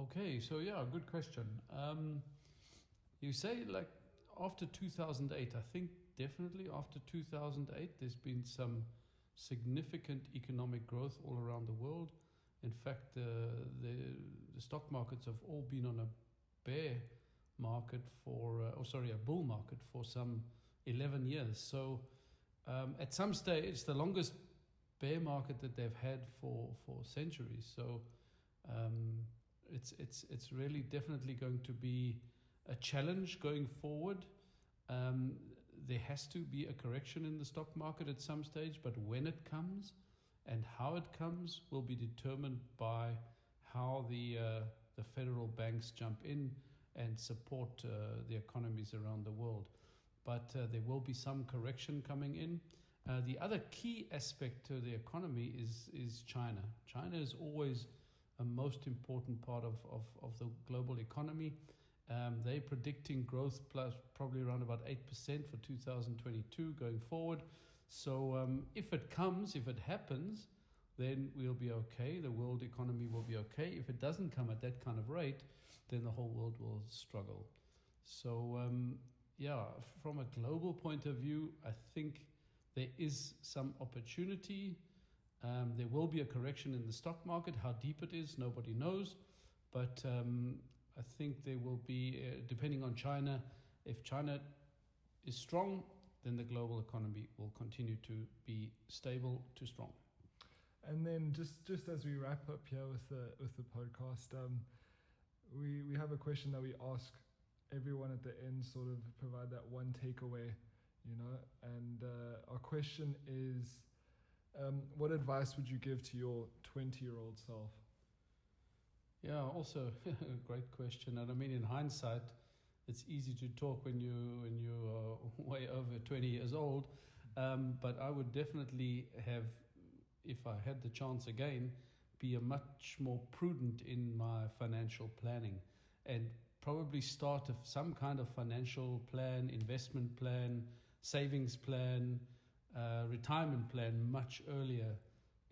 Okay, so good question. You say like after 2008, I think definitely after 2008, there's been some significant economic growth all around the world. In fact, the stock markets have all been on a bear market a bull market for some 11 years. So at some stage, the longest bear market that they've had for centuries. So it's really definitely going to be a challenge going forward. There has to be a correction in the stock market at some stage, but when it comes and how it comes will be determined by how the federal banks jump in and support the economies around the world. But there will be some correction coming in. The other key aspect to the economy is China. China is always a most important part of the global economy. They're predicting growth plus probably around about 8% for 2022 going forward. So if it happens, then we'll be okay. The world economy will be okay. If it doesn't come at that kind of rate, then the whole world will struggle. So from a global point of view, I think there is some opportunity. There will be a correction in the stock market. How deep it is, nobody knows. But I think there will be, depending on China, if China is strong, then the global economy will continue to be stable to strong. And then just as we wrap up here with the podcast, we have a question that we ask everyone at the end, sort of provide that one takeaway, and our question is, what advice would you give to your 20-year-old self? Yeah, also a great question. And I mean, in hindsight, it's easy to talk when you're way over 20 years old. But I would definitely have, if I had the chance again, be a much more prudent in my financial planning, and probably start some kind of financial plan, investment plan, savings plan, retirement plan much earlier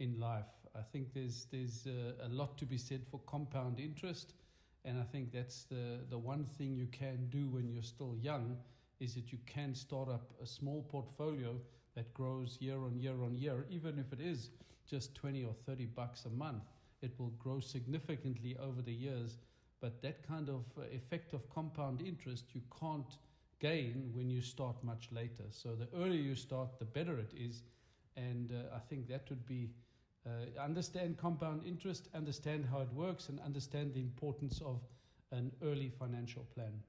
in life. I think there's a lot to be said for compound interest, and I think that's the one thing you can do when you're still young, is that you can start up a small portfolio that grows year on year on year. Even if it is just 20 or 30 bucks a month, it will grow significantly over the years. But that kind of effect of compound interest you can't gain when you start much later. So the earlier you start, the better it is. And I think that would be understand compound interest, understand how it works, and understand the importance of an early financial plan.